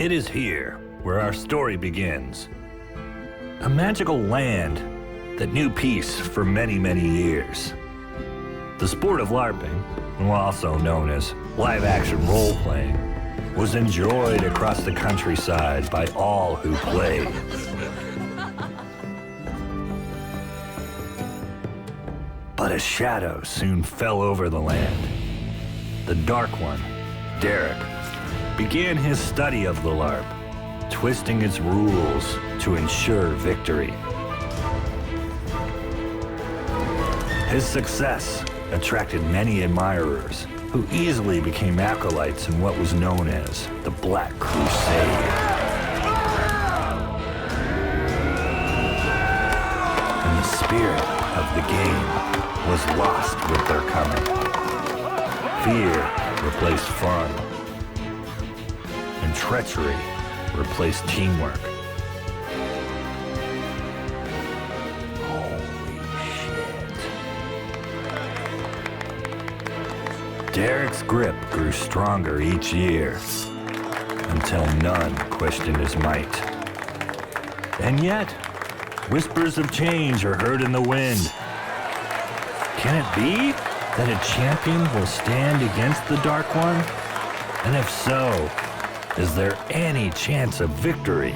It is here where our story begins. A magical land that knew peace for many, many years. The sport of LARPing, also known as live-action role-playing, was enjoyed across the countryside by all who played. But a shadow soon fell over the land. The Dark One, Derek, began his study of the LARP, twisting its rules to ensure victory. His success attracted many admirers who easily became acolytes in what was known as the Black Crusade. And the spirit of the game was lost with their coming. Fear replaced fun, and treachery replaced teamwork. Holy shit. Derek's grip grew stronger each year, until none questioned his might. And yet, whispers of change are heard in the wind. Can it be that a champion will stand against the Dark One? And if so, is there any chance of victory?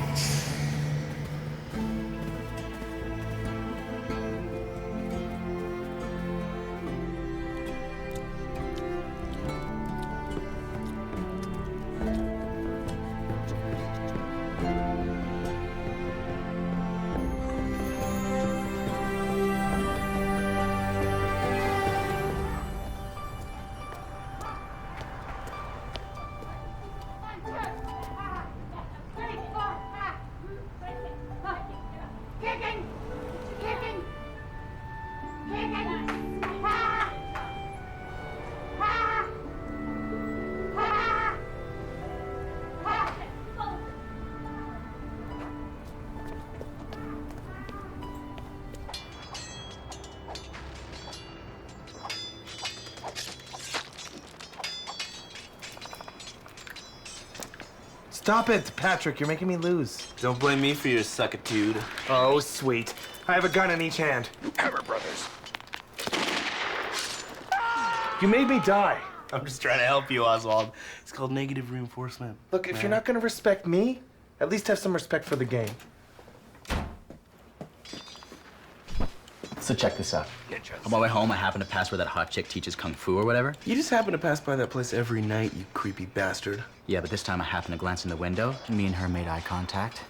Stop it, Patrick. You're making me lose. Don't blame me for your suckitude. Oh, sweet. I have a gun in each hand. Hammer Brothers. You made me die. I'm just trying to help you, Oswald. It's called negative reinforcement. Look, if you're not going to respect me, at least have some respect for the game. So check this out. On my way home, I happened to pass where that hot chick teaches kung fu or whatever. You just happen to pass by that place every night, you creepy bastard. Yeah, but this time I happened to glance in the window, and me and her made eye contact.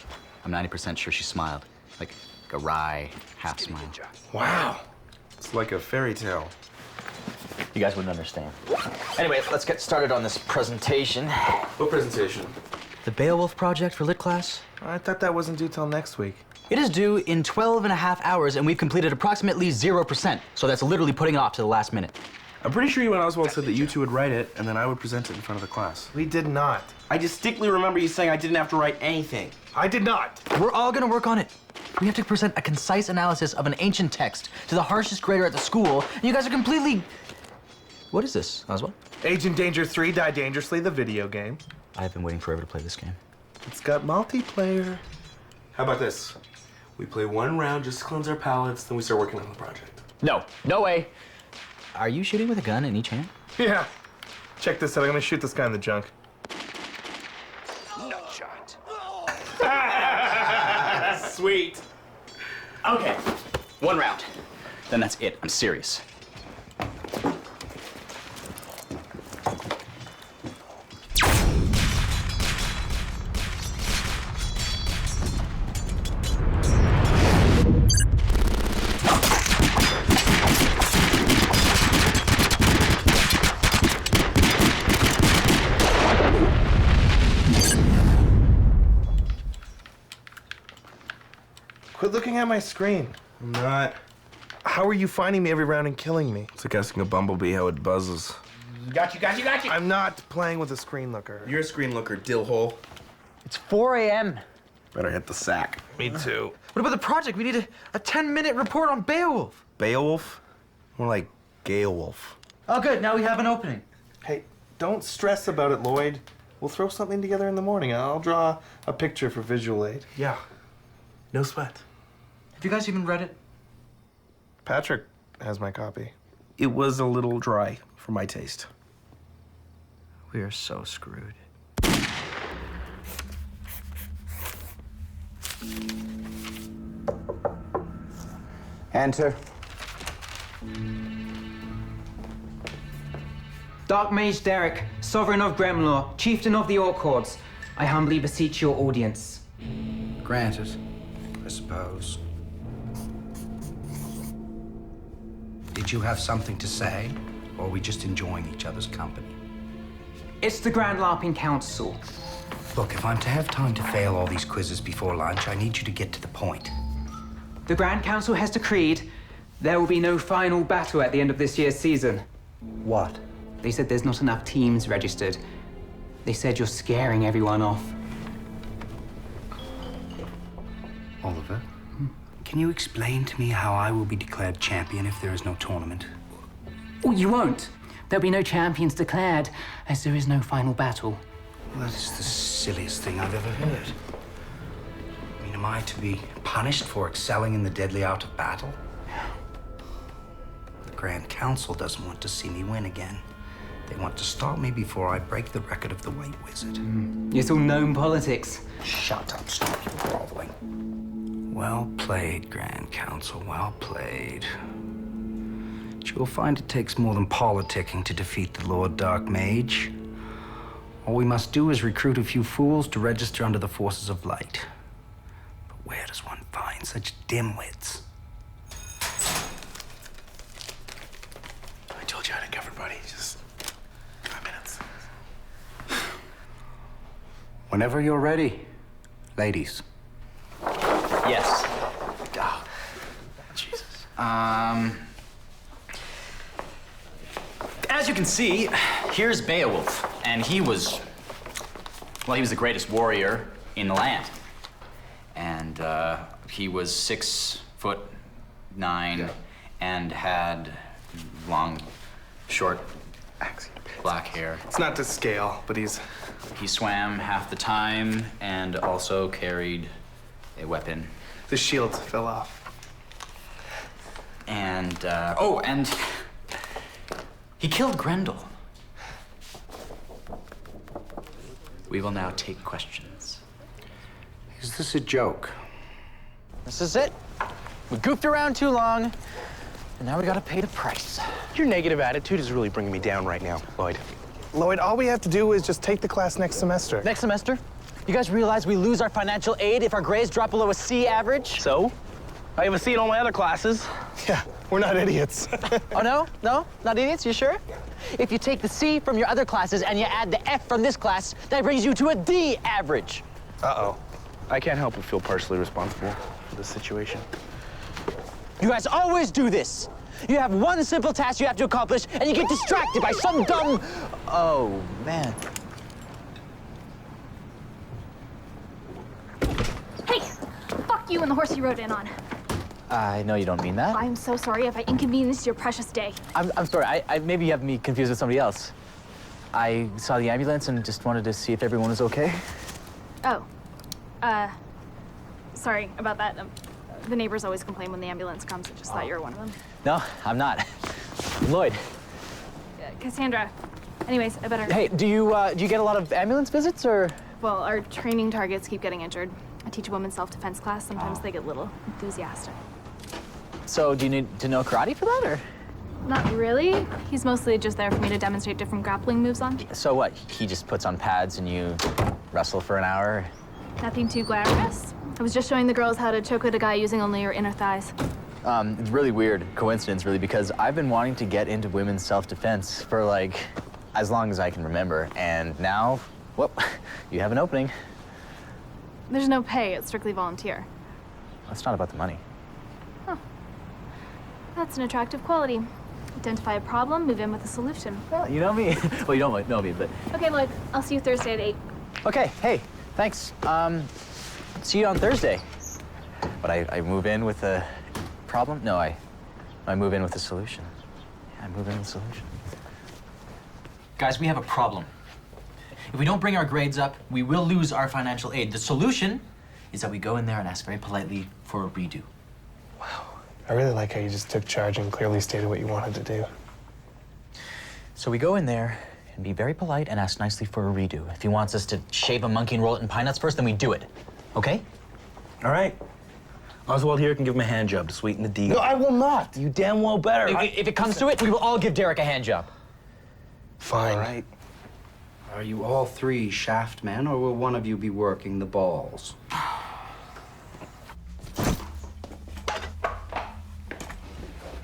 I'm 90% sure she smiled. Like a wry half smile. Wow. It's like a fairy tale. You guys wouldn't understand. Anyway, let's get started on this presentation. What presentation? The Beowulf project for lit class. I thought that wasn't due till next week. It is due in 12 and a half hours, and we've completed approximately 0%. So that's literally putting it off to the last minute. I'm pretty sure you and Oswald said that you two would write it, and then I would present it in front of the class. We did not. I distinctly remember you saying I didn't have to write anything. I did not. We're all gonna work on it. We have to present a concise analysis of an ancient text to the harshest grader at the school, and you guys are completely... What is this, Oswald? Agent Danger 3 Die Dangerously, the video game. I've been waiting forever to play this game. It's got multiplayer. How about this? We play one round just to cleanse our palates, then we start working on the project. No, no way. Are you shooting with a gun in each hand? Yeah. Check this out. I'm going to shoot this guy in the junk. Nut shot. Sweet. Okay, one round. Then that's it. I'm serious. Quit looking at my screen. I'm not. How are you finding me every round and killing me? It's like asking a bumblebee how it buzzes. Got you. I'm not playing with a screen looker. You're a screen looker, dillhole. It's 4 a.m. Better hit the sack. Me too. What about the project? We need a 10-minute report on Beowulf. Beowulf? More like Gaewolf. Oh, good. Now we have an opening. Hey, don't stress about it, Lloyd. We'll throw something together in the morning. I'll draw a picture for visual aid. Yeah. No sweat. Have you guys even read it? Patrick has my copy. It was a little dry for my taste. We are so screwed. Enter. Dark Mage Derek, Sovereign of Gremlor, Chieftain of the Orc Hordes, I humbly beseech your audience. Granted, I suppose. Did you have something to say, or are we just enjoying each other's company? It's the Grand LARPing Council. Look, if I'm to have time to fail all these quizzes before lunch, I need you to get to the point. The Grand Council has decreed there will be no final battle at the end of this year's season. What? They said there's not enough teams registered. They said you're scaring everyone off. Oliver, can you explain to me how I will be declared champion if there is no tournament? Oh, you won't. There'll be no champions declared, as there is no final battle. Well, that is the silliest thing I've ever heard. I mean, am I to be punished for excelling in the deadly art of battle? The Grand Council doesn't want to see me win again. They want to stop me before I break the record of the White Wizard. It's all known politics. Shut up, stop your groveling. Well played, Grand Council, well played. But you'll find it takes more than politicking to defeat the Lord Dark Mage. All we must do is recruit a few fools to register under the forces of light. But where does one find such dimwits? I told you I had it covered, buddy. Just 5 minutes. Whenever you're ready, ladies. Yes. Oh, Jesus. As you can see, here's Beowulf, and he was the greatest warrior in the land. And he was 6'9" and had long, short, black hair. It's not to scale, but he's... He swam half the time and also carried a weapon. The shield fell off. And, and he killed Grendel. We will now take questions. Is this a joke? This is it. We goofed around too long, and now we gotta pay the price. Your negative attitude is really bringing me down right now, Lloyd. Lloyd, all we have to do is just take the class next semester. Next semester? You guys realize we lose our financial aid if our grades drop below a C average? So? I have a C in all my other classes. Yeah, we're not idiots. Oh, no? No? Not idiots? You sure? If you take the C from your other classes and you add the F from this class, that brings you to a D average. Uh-oh. I can't help but feel partially responsible for this situation. You guys always do this. You have one simple task you have to accomplish, and you get distracted by some dumb... Oh, man. Hey, fuck you and the horse you rode in on. I know you don't mean that. I'm so sorry if I inconvenienced your precious day. I'm sorry. Maybe you have me confused with somebody else. I saw the ambulance and just wanted to see if everyone was okay. Oh, sorry about that. The neighbors always complain when the ambulance comes. I just thought you were one of them. No, I'm not. Lloyd. Cassandra. Anyways, I better... Hey, do you get a lot of ambulance visits, or? Well, our training targets keep getting injured. I teach a women's self-defense class. Sometimes they get a little enthusiastic. So, do you need to know karate for that, or? Not really. He's mostly just there for me to demonstrate different grappling moves on. So what, he just puts on pads and you wrestle for an hour? Nothing too glamorous. I was just showing the girls how to choke out a guy using only your inner thighs. It's really weird coincidence, really, because I've been wanting to get into women's self-defense for, like, as long as I can remember. And now, well, you have an opening. There's no pay. It's strictly volunteer. It's not about the money. That's an attractive quality. Identify a problem, move in with a solution. Well, you know me. Well, you don't know me, but... Okay, Lloyd, I'll see you Thursday at 8. Okay, hey, thanks. See you on Thursday. But I move in with a problem? No, I move in with a solution. Yeah, I move in with a solution. Guys, we have a problem. If we don't bring our grades up, we will lose our financial aid. The solution is that we go in there and ask very politely for a redo. I really like how you just took charge and clearly stated what you wanted to do. So we go in there and be very polite and ask nicely for a redo. If he wants us to shave a monkey and roll it in pine nuts first, then we do it. Okay? All right. Oswald here can give him a hand job to sweeten the deal. No, I will not. You damn well better. If it comes to it, we will all give Derek a hand job. Fine. All right. Are you all three shaft men, or will one of you be working the balls?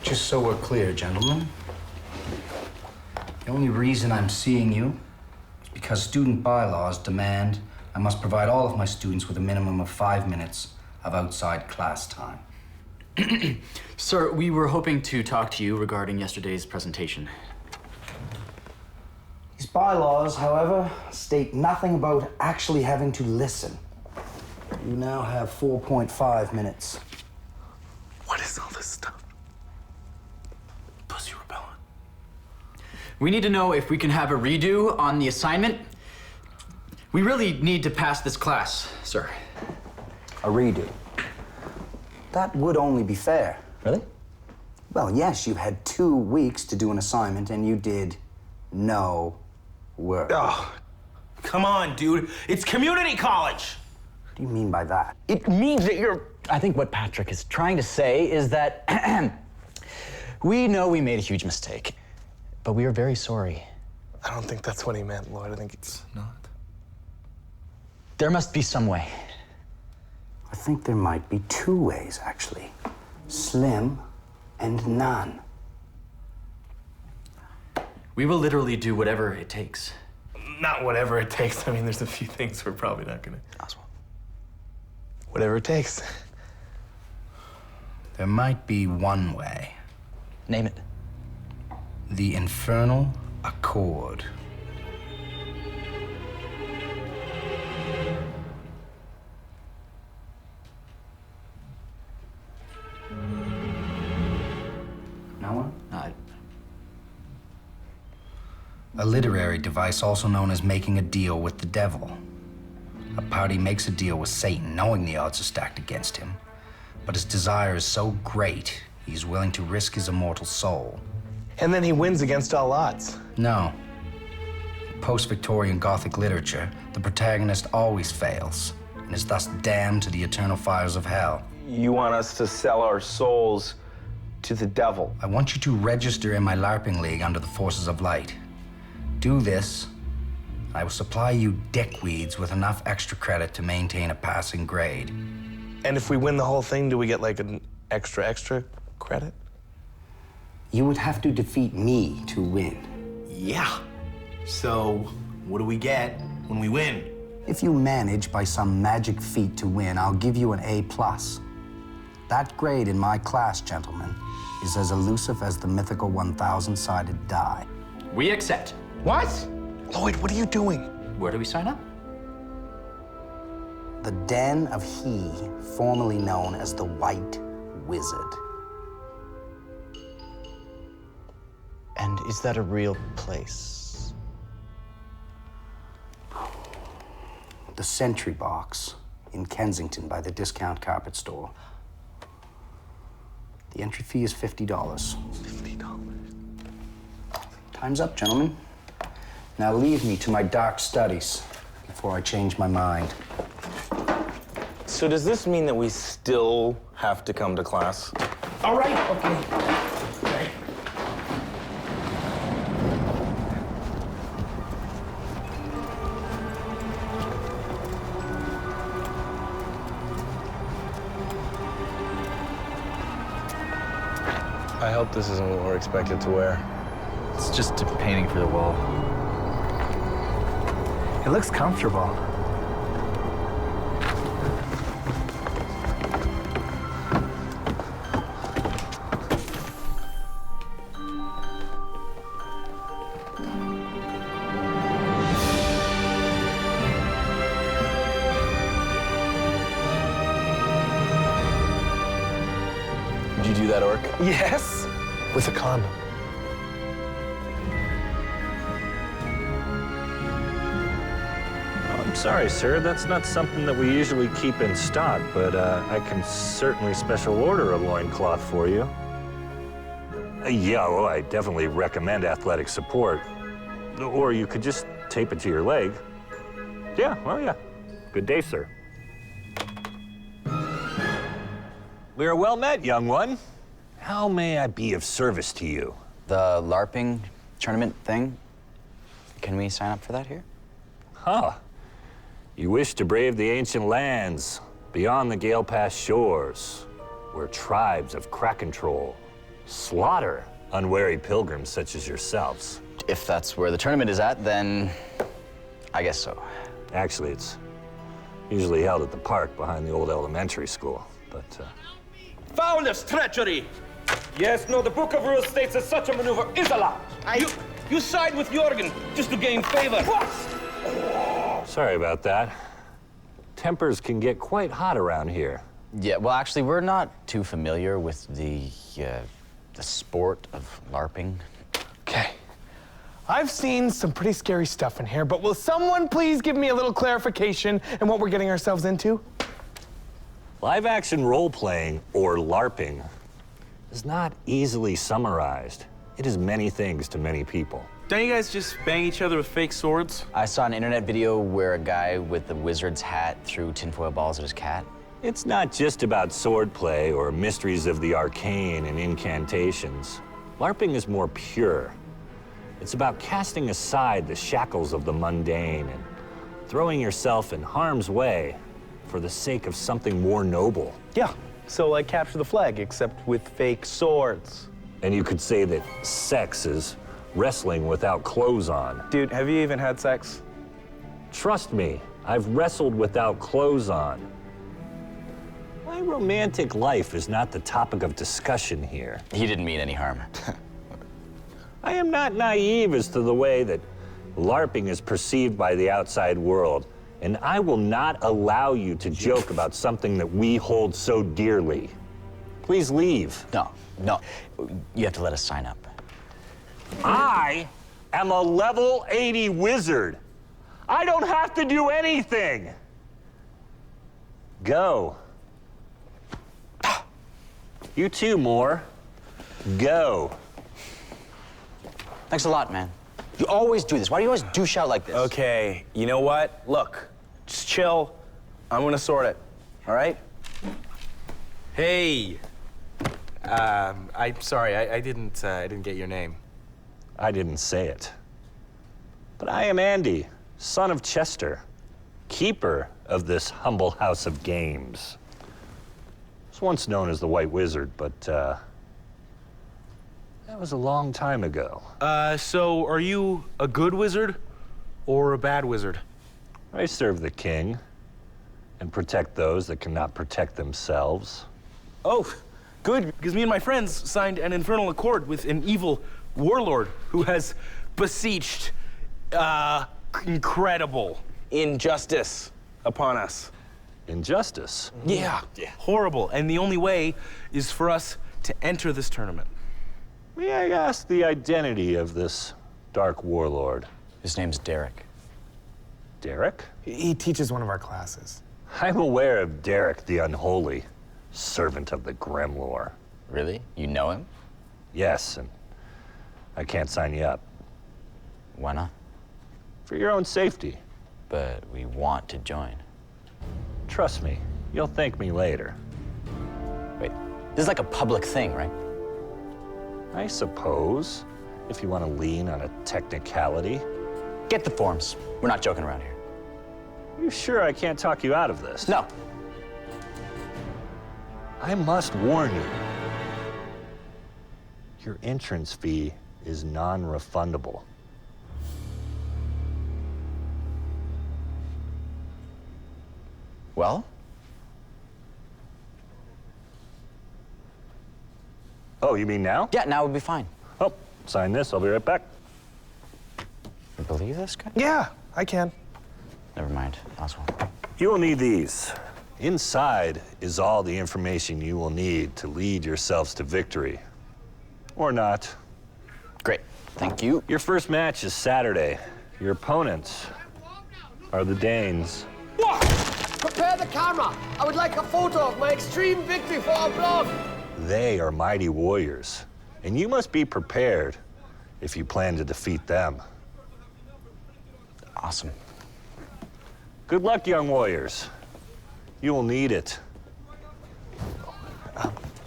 Just so we're clear, gentlemen. The only reason I'm seeing you is because student bylaws demand I must provide all of my students with a minimum of 5 minutes of outside class time. Sir, we were hoping to talk to you regarding yesterday's presentation. These bylaws, however, state nothing about actually having to listen. You now have 4.5 minutes. What is all this stuff? Pussy repellent. We need to know if we can have a redo on the assignment. We really need to pass this class, sir. A redo. That would only be fair. Really? Well, yes, you had 2 weeks to do an assignment and you did no work. Oh, come on, dude. It's community college. What do you mean by that? It means that you're... I think what Patrick is trying to say is that we know we made a huge mistake, but we are very sorry. I don't think that's what he meant, Lloyd. I think it's not. There must be some way. I think there might be 2 ways, actually. Slim and none. We will literally do whatever it takes. Not whatever it takes. I mean, there's a few things we're probably not gonna... Oswald. Whatever it takes. There might be 1 way. Name it. The Infernal Accord. No one? A literary device also known as making a deal with the devil. A party makes a deal with Satan, knowing the odds are stacked against him. But his desire is so great, he's willing to risk his immortal soul. And then he wins against all odds. No. In post-Victorian Gothic literature, the protagonist always fails, and is thus damned to the eternal fires of hell. You want us to sell our souls to the devil? I want you to register in my LARPing league under the Forces of Light. Do this, and I will supply you dickweeds with enough extra credit to maintain a passing grade. And if we win the whole thing, do we get like an extra credit? You would have to defeat me to win. Yeah. So, what do we get when we win? If you manage by some magic feat to win, I'll give you an A+. That grade in my class, gentlemen, is as elusive as the mythical 1,000-sided die. We accept. What? Lloyd, what are you doing? Where do we sign up? The Den of He, formerly known as the White Wizard. And is that a real place? The Sentry Box in Kensington by the discount carpet store. The entry fee is $50. $50. Time's up, gentlemen. Now leave me to my dark studies before I change my mind. So does this mean that we still have to come to class? All right, okay. I hope this isn't what we're expected to wear. It's just a painting for the wall. It looks comfortable. Did you do that, Orc? Yes, with a condom. I I'm sorry, sir. That's not something that we usually keep in stock, but I can certainly special order a loincloth for you. Yeah, well, I definitely recommend athletic support. Or you could just tape it to your leg. Yeah, well, yeah. Good day, sir. We are well met, young one. How may I be of service to you? The LARPing tournament thing? Can we sign up for that here? Huh. You wish to brave the ancient lands, beyond the Gale Pass shores, where tribes of Kraken troll slaughter unwary pilgrims such as yourselves. If that's where the tournament is at, then I guess so. Actually, it's usually held at the park behind the old elementary school, but Foulest treachery! Yes, no, the Book of Rules states that such a maneuver is allowed. You side with Jorgen just to gain favor. sorry about that. Tempers can get quite hot around here. Yeah, well, actually, we're not too familiar with the sport of LARPing. Okay. I've seen some pretty scary stuff in here, but will someone please give me a little clarification on what we're getting ourselves into? Live-action role-playing, or LARPing, is not easily summarized. It is many things to many people. Don't you guys just bang each other with fake swords? I saw an internet video where a guy with the wizard's hat threw tinfoil balls at his cat. It's not just about swordplay or mysteries of the arcane and incantations. LARPing is more pure. It's about casting aside the shackles of the mundane and throwing yourself in harm's way for the sake of something more noble. Yeah, so like capture the flag, except with fake swords. And you could say that sex is wrestling without clothes on. Dude, have you even had sex? Trust me, I've wrestled without clothes on. My romantic life is not the topic of discussion here. He didn't mean any harm. I am not naive as to the way that LARPing is perceived by the outside world, and I will not allow you to joke about something that we hold so dearly. Please leave. No. You have to let us sign up. I am a level 80 wizard. I don't have to do anything. Go. You too, Moore. Go. Thanks a lot, man. You always do this. Why do you always douche out like this? Okay, you know what? Look, just chill. I'm gonna sort it, all right? Hey. I'm sorry, I didn't get your name. I didn't say it. But I am Andy, son of Chester, keeper of this humble house of games. Was once known as the White Wizard, but that was a long time ago. So are you a good wizard or a bad wizard? I serve the king and protect those that cannot protect themselves. Oh, good, because me and my friends signed an infernal accord with an evil warlord who has beseeched, incredible Injustice upon us. Injustice? Yeah, horrible. And the only way is for us to enter this tournament. May I ask the identity of this dark warlord? His name's Derek. Derek? He teaches one of our classes. I'm aware of Derek the Unholy, servant of the Gremlor. Really? You know him? Yes, and I can't sign you up. Why not? For your own safety. But we want to join. Trust me, you'll thank me later. Wait, this is like a public thing, right? I suppose, if you want to lean on a technicality. Get the forms. We're not joking around here. You sure I can't talk you out of this? No. I must warn you. Your entrance fee is non-refundable. Well? Oh, you mean now? Yeah, now would be fine. Oh, sign this, I'll be right back. You believe this guy? Yeah, I can. Never mind, Oswald. You will need these. Inside is all the information you will need to lead yourselves to victory. Or not. Great, thank you. Your first match is Saturday. Your opponents are the Danes. What? Prepare the camera. I would like a photo of my extreme victory for our blood. They are mighty warriors, and you must be prepared if you plan to defeat them. Awesome. Good luck, young warriors. You will need it.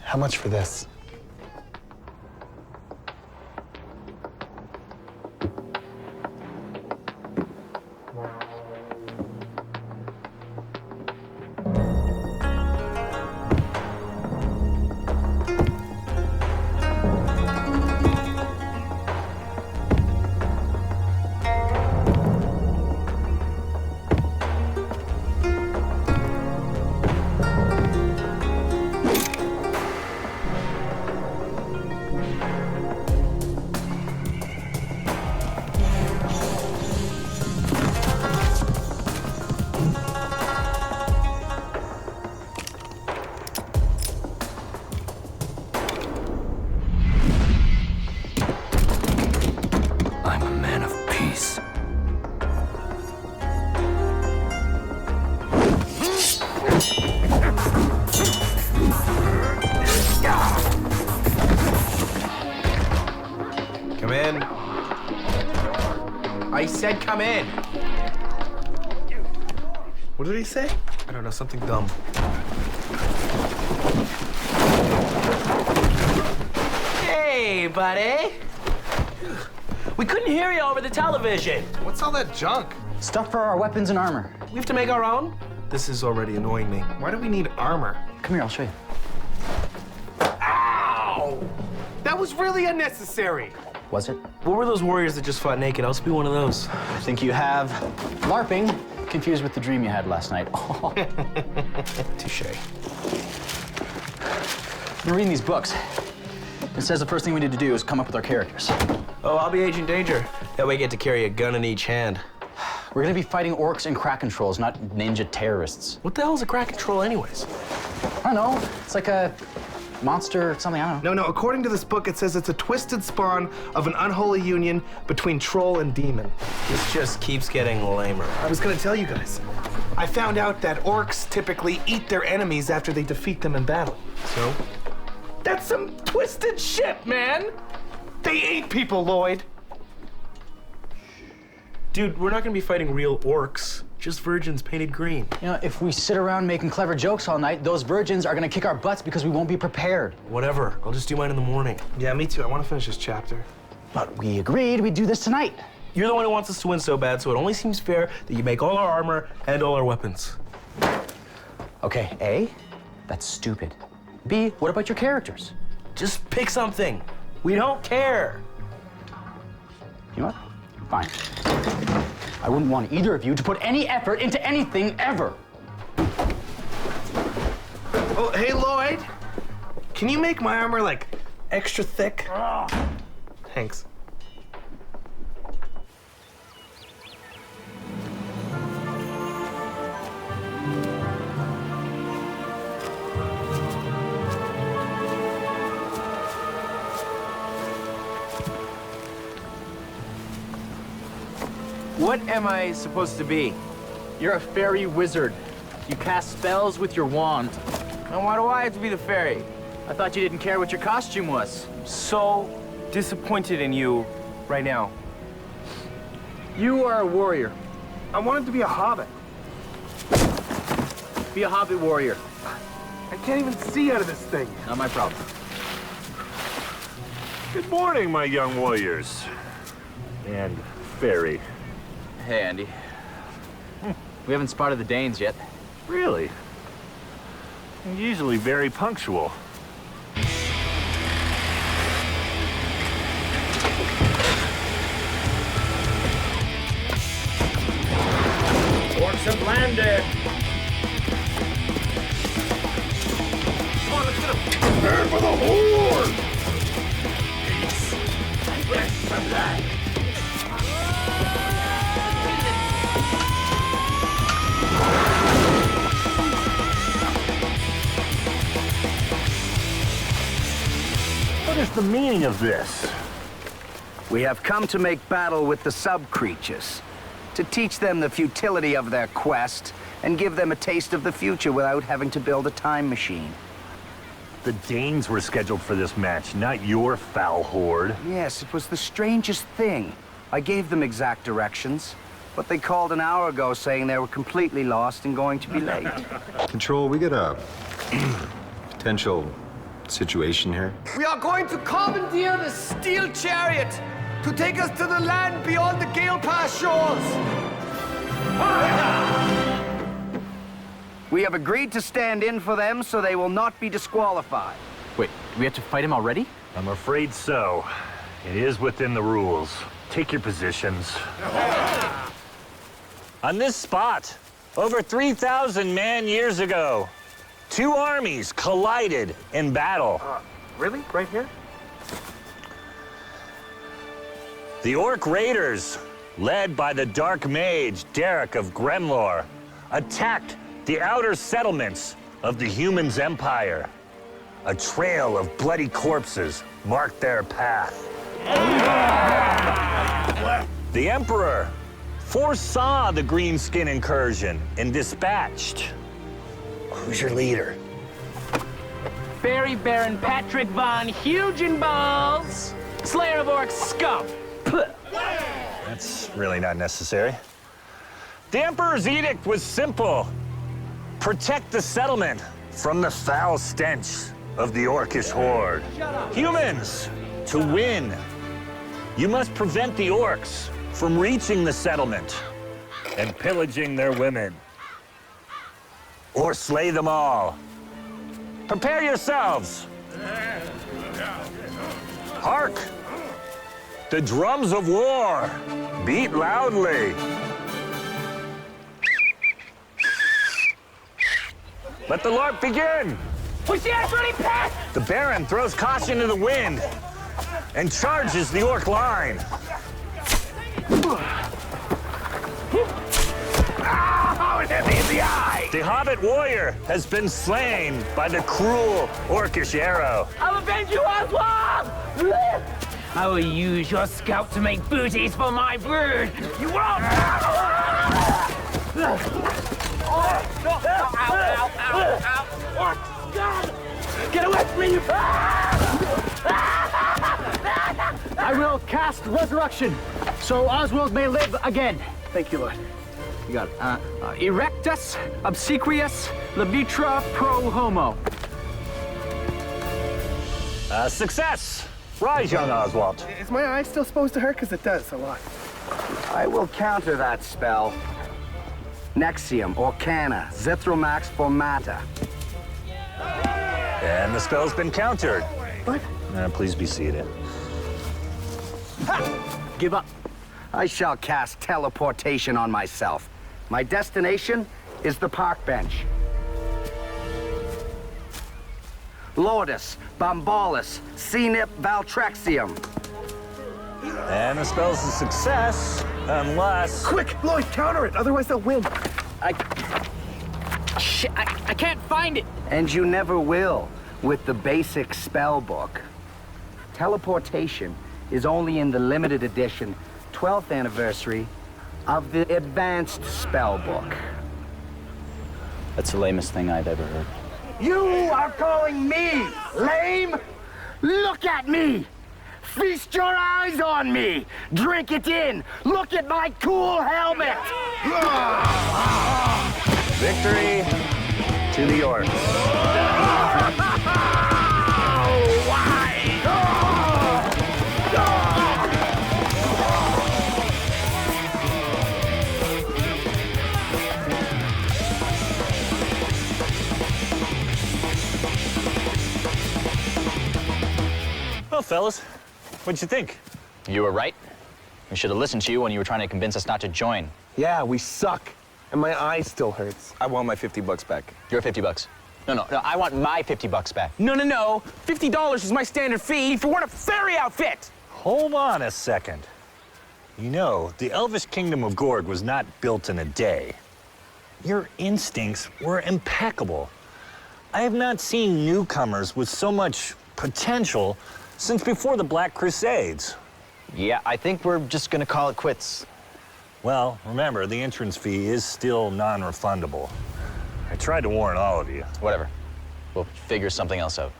How much for this? I'm a man of peace. Come in. I said come in. What did he say? I don't know, something dumb. Hey, buddy. We couldn't hear you over the television. What's all that junk? Stuff for our weapons and armor. We have to make our own? This is already annoying me. Why do we need armor? Come here, I'll show you. Ow! That was really unnecessary. Was it? What were those warriors that just fought naked? I'll just be one of those. I think you have LARPing confused with the dream you had last night. Touche. I'm reading these books. It says the first thing we need to do is come up with our characters. Oh, I'll be Agent Danger. That way I get to carry a gun in each hand. We're gonna be fighting orcs and Kraken trolls, not ninja terrorists. What the hell is a Kraken troll anyways? I don't know. It's like a monster or something, I don't know. No, according to this book, it says it's a twisted spawn of an unholy union between troll and demon. This just keeps getting lamer. I was gonna tell you guys. I found out that orcs typically eat their enemies after they defeat them in battle. So? That's some twisted shit, man! They eat people, Lloyd. Dude, we're not gonna be fighting real orcs. Just virgins painted green. You know, if we sit around making clever jokes all night, those virgins are gonna kick our butts because we won't be prepared. Whatever. I'll just do mine in the morning. Yeah, me too. I want to finish this chapter. But we agreed we'd do this tonight. You're the one who wants us to win so bad, so it only seems fair that you make all our armor and all our weapons. Okay, A, that's stupid. B, what about your characters? Just pick something. We don't care. You know what? Fine. I wouldn't want either of you to put any effort into anything ever. Oh, hey, Lloyd. Can you make my armor, like, extra thick? Thanks. What am I supposed to be? You're a fairy wizard. You cast spells with your wand. And why do I have to be the fairy? I thought you didn't care what your costume was. So disappointed in you right now. You are a warrior. I wanted to be a hobbit. Be a hobbit warrior. I can't even see out of this thing. Not my problem. Good morning, my young warriors. And fairy. Hey, Andy. We haven't spotted the Danes yet. Really? I'm usually very punctual. Orcs have landed. Come on, let's get them. Prepare for the horde. Peace and rest from life. What is the meaning of this? We have come to make battle with the sub-creatures. to teach them the futility of their quest and give them a taste of the future without having to build a time machine. The Danes were scheduled for this match, not your foul horde. Yes, it was the strangest thing. I gave them exact directions, but they called an hour ago saying they were completely lost and going to be late. Control, we got a potential situation here. We are going to commandeer the steel chariot to take us to the land beyond the Gale Pass shores. We have agreed to stand in for them so they will not be disqualified. Wait, do we have to fight him already? I'm afraid so. It is within the rules. Take your positions. On this spot, over 3,000 man-years ago, two armies collided in battle. Really? Right here? The Orc Raiders, led by the Dark Mage Derek of Gremlor, attacked the outer settlements of the Humans' Empire. A trail of bloody corpses marked their path. The Emperor foresaw the Greenskin incursion and dispatched. Who's your leader? Fairy Baron Patrick von Hugenballs, Slayer of Orcs scum. That's really not necessary. The Emperor's edict was simple. Protect the settlement from the foul stench of the Orcish horde. Humans, to win, you must prevent the Orcs from reaching the settlement and pillaging their women. Or slay them all. Prepare yourselves. Hark! The drums of war beat loudly. Let the LARP begin! Push the ass ready, pass! The Baron throws caution to the wind and charges the Orc line. Oh, it hit me in the eye! The Hobbit warrior has been slain by the cruel Orcish arrow. I'll avenge you, Oswald! I will use your scalp to make booties for my brood. You won't! Get away from me, you... I will cast Resurrection, so Oswald may live again. Thank you, Lord. You got it. Erectus, obsequious, labitra pro homo. Success! Rise, young Oswald. Is my eye still supposed to hurt? Because it does a lot. I will counter that spell. Nexium, Orcana, Zithromax Formata. And the spell's been countered. What? Please be seated. Give up. I shall cast teleportation on myself. My destination is the park bench. Lourdes, Bombalis, Cenip Valtrexium. And the spell's a success, unless... Quick, Lloyd, counter it. Otherwise they'll win. I can't find it. And you never will with the basic spell book. Teleportation is only in the limited edition 12th anniversary of the advanced spell book. That's the lamest thing I've ever heard. You are calling me lame? Look at me! Feast your eyes on me! Drink it in! Look at my cool helmet! Victory to the Orcs. Well, fellas, what'd you think? You were right. We should have listened to you when you were trying to convince us not to join. Yeah, we suck. And my eye still hurts. I want my $50 back. Your $50. No, I want my $50 back. No. $50 is my standard fee for wearing a fairy outfit. Hold on a second. You know, the Elvish Kingdom of Gorg was not built in a day. Your instincts were impeccable. I have not seen newcomers with so much potential since before the Black Crusades. Yeah, I think we're just gonna call it quits. Well, remember, the entrance fee is still non-refundable. I tried to warn all of you. Whatever. We'll figure something else out.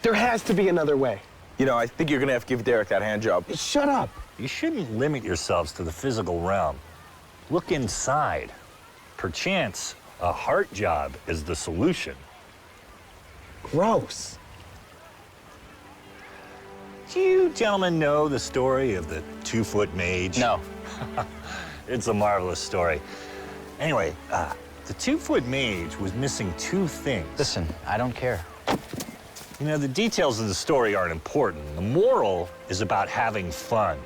There has to be another way. You know, I think you're gonna have to give Derek that hand job. Shut up. You shouldn't limit yourselves to the physical realm. Look inside. Perchance, a heart job is the solution. Gross. Do you gentlemen know the story of the 2-foot mage? No. It's a marvelous story. Anyway, the 2-foot mage was missing 2 things. Listen, I don't care. You know, the details of the story aren't important. The moral is about having fun,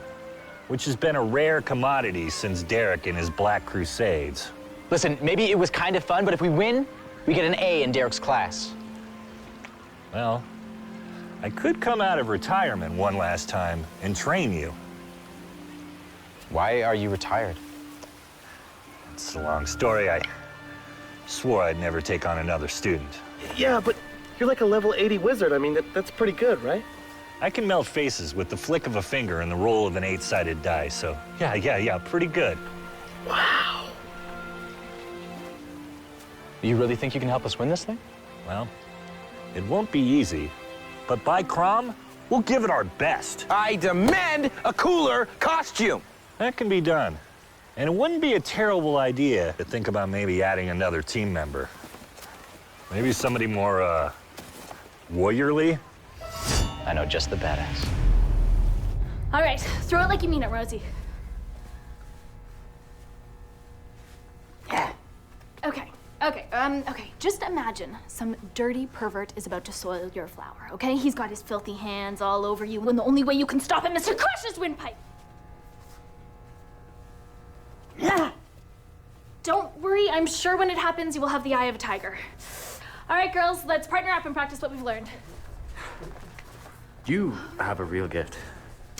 which has been a rare commodity since Derek and his Black Crusades. Listen, maybe it was kind of fun, but if we win, we get an A in Derek's class. Well, I could come out of retirement one last time and train you. Why are you retired? It's a long story. I swore I'd never take on another student. Yeah, but you're like a level 80 wizard. I mean, that's pretty good, right? I can melt faces with the flick of a finger and the roll of an 8-sided die, so yeah, pretty good. Wow. You really think you can help us win this thing? Well, it won't be easy, but by Crom, we'll give it our best. I demand a cooler costume. That can be done. And it wouldn't be a terrible idea to think about maybe adding another team member. Maybe somebody more, warriorly? I know just the badass. All right, throw it like you mean it, Rosie. Yeah. Okay. Just imagine some dirty pervert is about to soil your flower, okay? He's got his filthy hands all over you, and the only way you can stop him is to crush his windpipe. Don't worry, I'm sure when it happens, you will have the eye of a tiger. All right, girls, let's partner up and practice what we've learned. You have a real gift.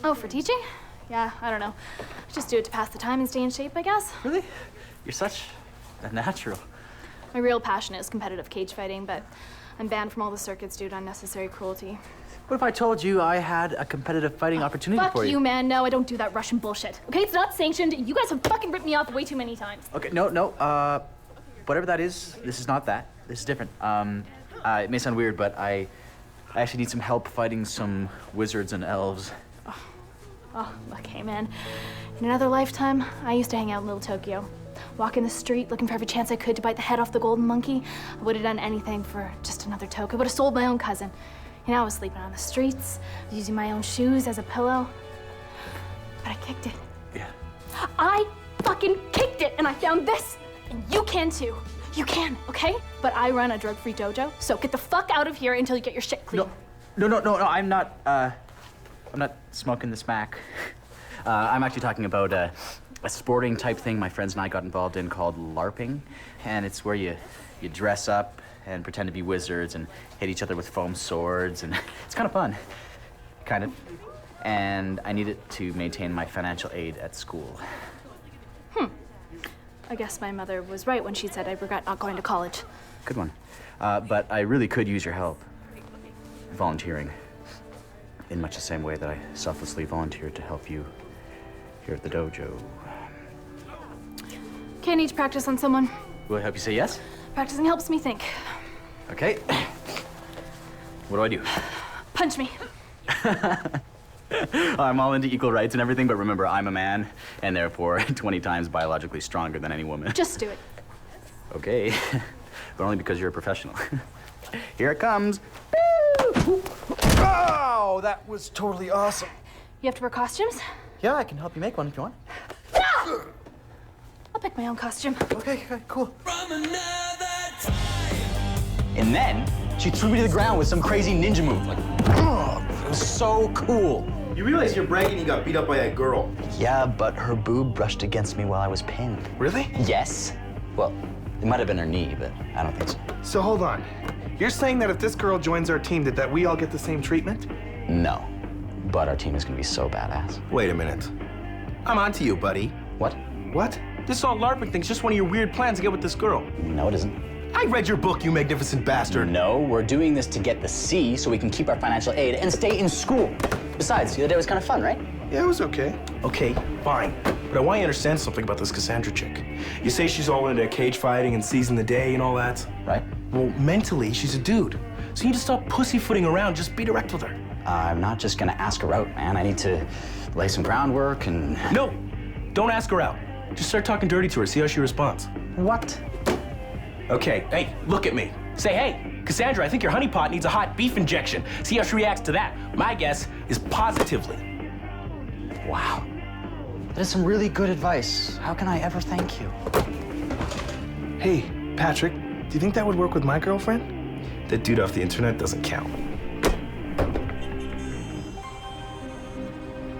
Oh, for teaching? Yeah, I don't know. Just do it to pass the time and stay in shape, I guess. Really? You're such a natural. My real passion is competitive cage fighting, but I'm banned from all the circuits due to unnecessary cruelty. What if I told you I had a competitive fighting opportunity for you? Fuck you, man. No, I don't do that Russian bullshit. Okay, it's not sanctioned. You guys have fucking ripped me off way too many times. Okay, no, whatever that is, this is not that. This is different. It may sound weird, but I actually need some help fighting some wizards and elves. Oh, okay, man. In another lifetime, I used to hang out in Little Tokyo. Walking the street, looking for every chance I could to bite the head off the golden monkey. I would have done anything for just another toke. I would have sold my own cousin. You know, I was sleeping on the streets, using my own shoes as a pillow. But I kicked it. Yeah. I fucking kicked it, and I found this. And you can too. You can, okay? But I run a drug-free dojo, so get the fuck out of here until you get your shit clean. No, I'm not smoking the smack. I'm actually talking about a sporting type thing my friends and I got involved in called LARPing. And it's where you dress up and pretend to be wizards and hit each other with foam swords, and it's kind of fun. Kind of. And I need it to maintain my financial aid at school. I guess my mother was right when she said I regret not going to college. Good one. But I really could use your help. Volunteering. In much the same way that I selflessly volunteered to help you here at the dojo. Okay, I need to practice on someone. Will I help you say yes? Practicing helps me think. Okay. What do I do? Punch me. I'm all into equal rights and everything, but remember, I'm a man, and therefore 20 times biologically stronger than any woman. Just do it. Okay. But only because you're a professional. Here it comes. Oh, that was totally awesome. You have to wear costumes? Yeah, I can help you make one if you want. I'll pick my own costume. Okay, cool. And then she threw me to the ground with some crazy ninja move. Like, it was so cool. You realize you're bragging you got beat up by that girl. Yeah, but her boob brushed against me while I was pinned. Really? Yes. Well, it might have been her knee, but I don't think so. So hold on. You're saying that if this girl joins our team, that we all get the same treatment? No, but our team is gonna be so badass. Wait a minute. I'm onto you, buddy. What? What? This all LARPing thing's just one of your weird plans to get with this girl. No, it isn't. I read your book, you magnificent bastard. No, we're doing this to get the C so we can keep our financial aid and stay in school. Besides, the other day was kind of fun, right? Yeah, it was okay. Okay, fine. But I want you to understand something about this Cassandra chick. You say she's all into cage fighting and seizing the day and all that. Right. Well, mentally, she's a dude. So you need to stop pussyfooting around. Just be direct with her. I'm not just gonna ask her out, man. I need to lay some groundwork and... No, don't ask her out. Just start talking dirty to her, see how she responds. What? Okay, hey, look at me. Say, hey, Cassandra, I think your honeypot needs a hot beef injection. See how she reacts to that. My guess is positively. Wow. That is some really good advice. How can I ever thank you? Hey, Patrick, do you think that would work with my girlfriend? That dude off the internet doesn't count.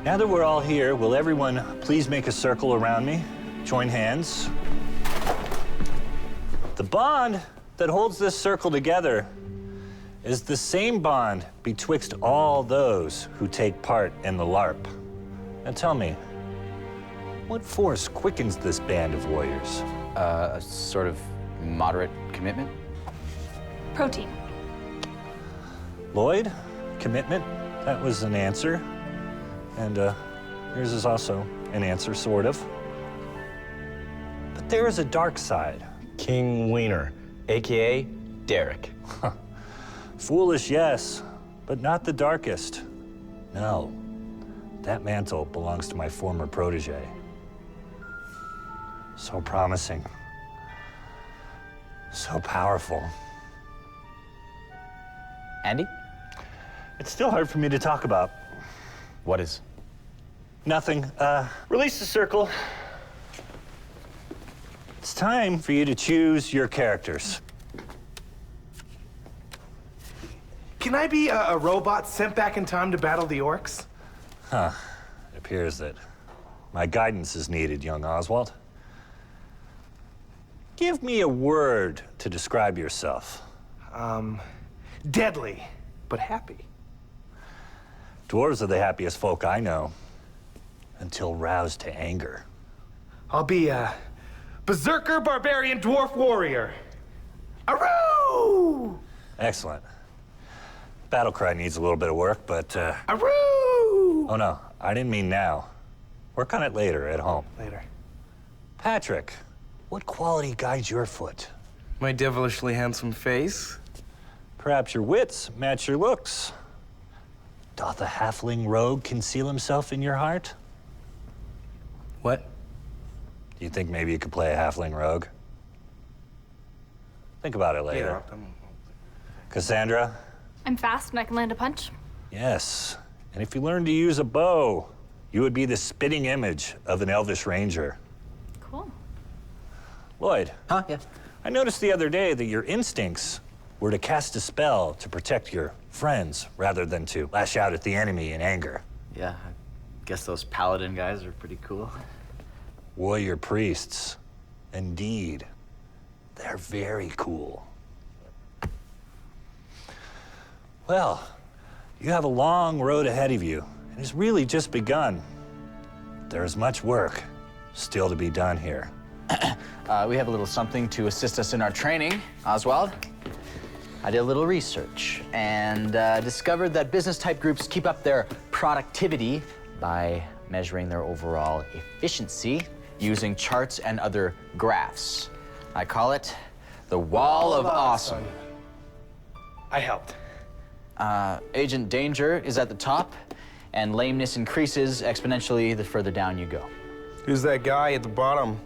Now that we're all here, will everyone please make a circle around me? Join hands. The bond that holds this circle together is the same bond betwixt all those who take part in the LARP. Now tell me, what force quickens this band of warriors? A sort of moderate commitment? Protein. Lloyd, commitment, that was an answer. And yours is also an answer, sort of. But there is a dark side. King Wiener, AKA Derek. Foolish, yes, but not the darkest. No, that mantle belongs to my former protege. So promising. So powerful. Andy? It's still hard for me to talk about. What is? Nothing. Release the circle. It's time for you to choose your characters. Can I be a robot sent back in time to battle the orcs? Huh. It appears that my guidance is needed, young Oswald. Give me a word to describe yourself. Deadly, but happy. Dwarves are the happiest folk I know, until roused to anger. I'll be a berserker barbarian dwarf warrior. Aroo! Excellent. Battle cry needs a little bit of work, but Aroo! Oh no, I didn't mean now. Work on it later at home. Later. Patrick, what quality guides your foot? My devilishly handsome face. Perhaps your wits match your looks. Doth a halfling rogue conceal himself in your heart? What? Do you think maybe you could play a halfling rogue? Think about it later. Cassandra? I'm fast and I can land a punch. Yes. And if you learn to use a bow, you would be the spitting image of an elvish ranger. Cool. Lloyd. Huh? Yeah. I noticed the other day that your instincts were to cast a spell to protect your friends rather than to lash out at the enemy in anger. Yeah, I guess those paladin guys are pretty cool. Warrior priests. Indeed. They're very cool. Well, you have a long road ahead of you. It has really just begun. There is much work still to be done here. We have a little something to assist us in our training, Oswald. I did a little research and discovered that business-type groups keep up their productivity by measuring their overall efficiency using charts and other graphs. I call it the Wall of Awesome. I helped. Agent Danger is at the top, and lameness increases exponentially the further down you go. Who's that guy at the bottom?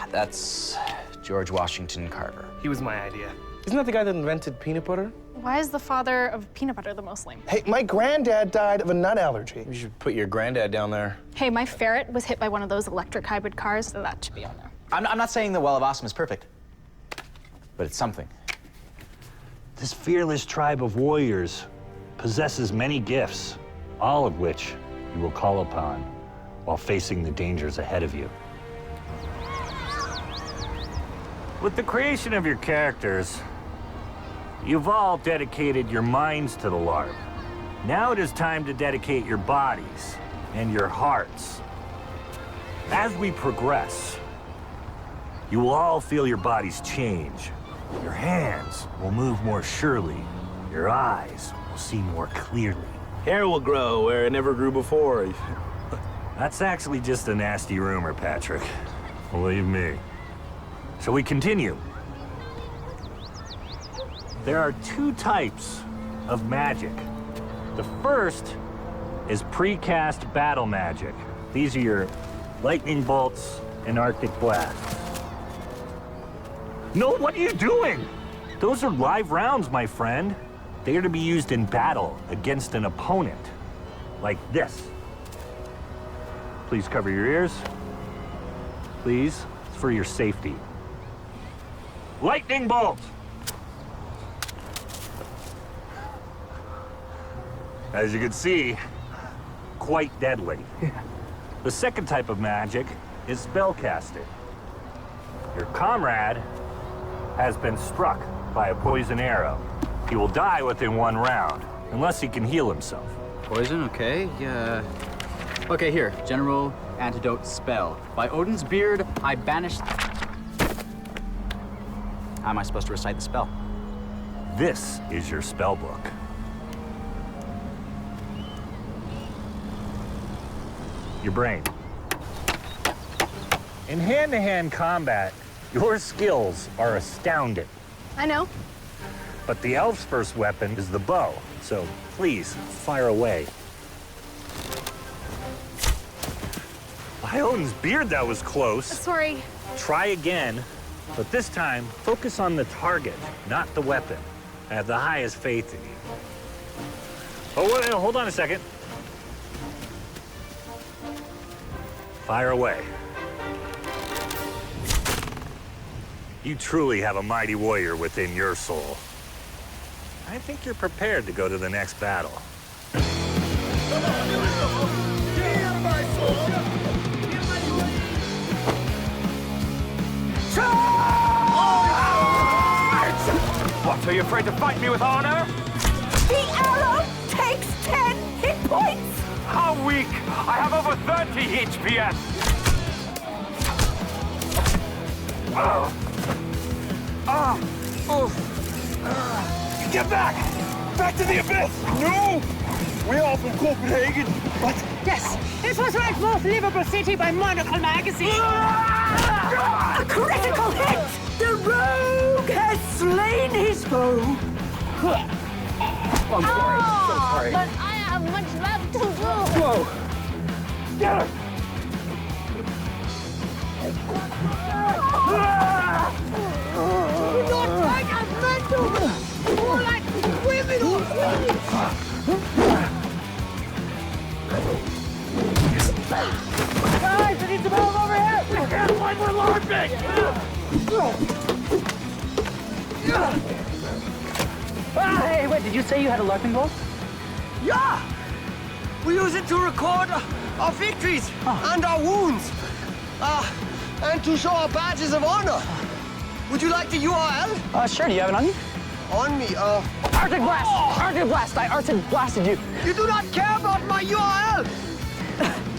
That's George Washington Carver. He was my idea. Isn't that the guy that invented peanut butter? Why is the father of peanut butter the most lame? Hey, my granddad died of a nut allergy. You should put your granddad down there. Hey, my ferret was hit by one of those electric hybrid cars, so that should be on there. I'm not saying the Wall of Awesome is perfect, but it's something. This fearless tribe of warriors possesses many gifts, all of which you will call upon while facing the dangers ahead of you. With the creation of your characters, you've all dedicated your minds to the LARP. Now it is time to dedicate your bodies and your hearts. As we progress, you will all feel your bodies change. Your hands will move more surely. Your eyes will see more clearly. Hair will grow where it never grew before. That's actually just a nasty rumor, Patrick. Believe me. Shall we continue? There are two types of magic. The first is precast battle magic. These are your lightning bolts and Arctic blasts. No, what are you doing? Those are live rounds, my friend. They are to be used in battle against an opponent, like this. Please cover your ears. Please, it's for your safety. Lightning bolt! As you can see, quite deadly. The second type of magic is spellcasting. Your comrade has been struck by a poison arrow. He will die within 1 round, unless he can heal himself. Poison, okay, yeah. Okay, here, general antidote spell. By Odin's beard, I banished... How am I supposed to recite the spell? This is your spell book. Your brain. In hand-to-hand combat, your skills are astounding. I know. But the elf's first weapon is the bow, so please, fire away. By Odin's beard, that was close. Sorry. Try again, but this time, focus on the target, not the weapon. I have the highest faith in you. Oh, wait, hold on a second. Fire away. You truly have a mighty warrior within your soul. I think you're prepared to go to the next battle. What, are you afraid to fight me with honor? The arrow takes 10 hit points! How weak! I have over 30 HPS! Get back! Back to the abyss! No! We're all from Copenhagen, but... Yes, it was ranked most livable city by Monocle magazine. A critical hit! The rogue has slain his foe. I'm sorry, so sorry. But I have much left to do. Whoa! Get her! Do not fight as men do! More like women or queens! Guys, I need some help over here! We can't find more LARPing! Hey, wait, did you say you had a LARPing ball? Yeah! We use it to record our victories and our wounds. And to show our badges of honor. Would you like the URL? Sure, do you have it on you? On me, Arctic Blast! Arctic Blast! I Arctic Blasted you! You do not care about my URL!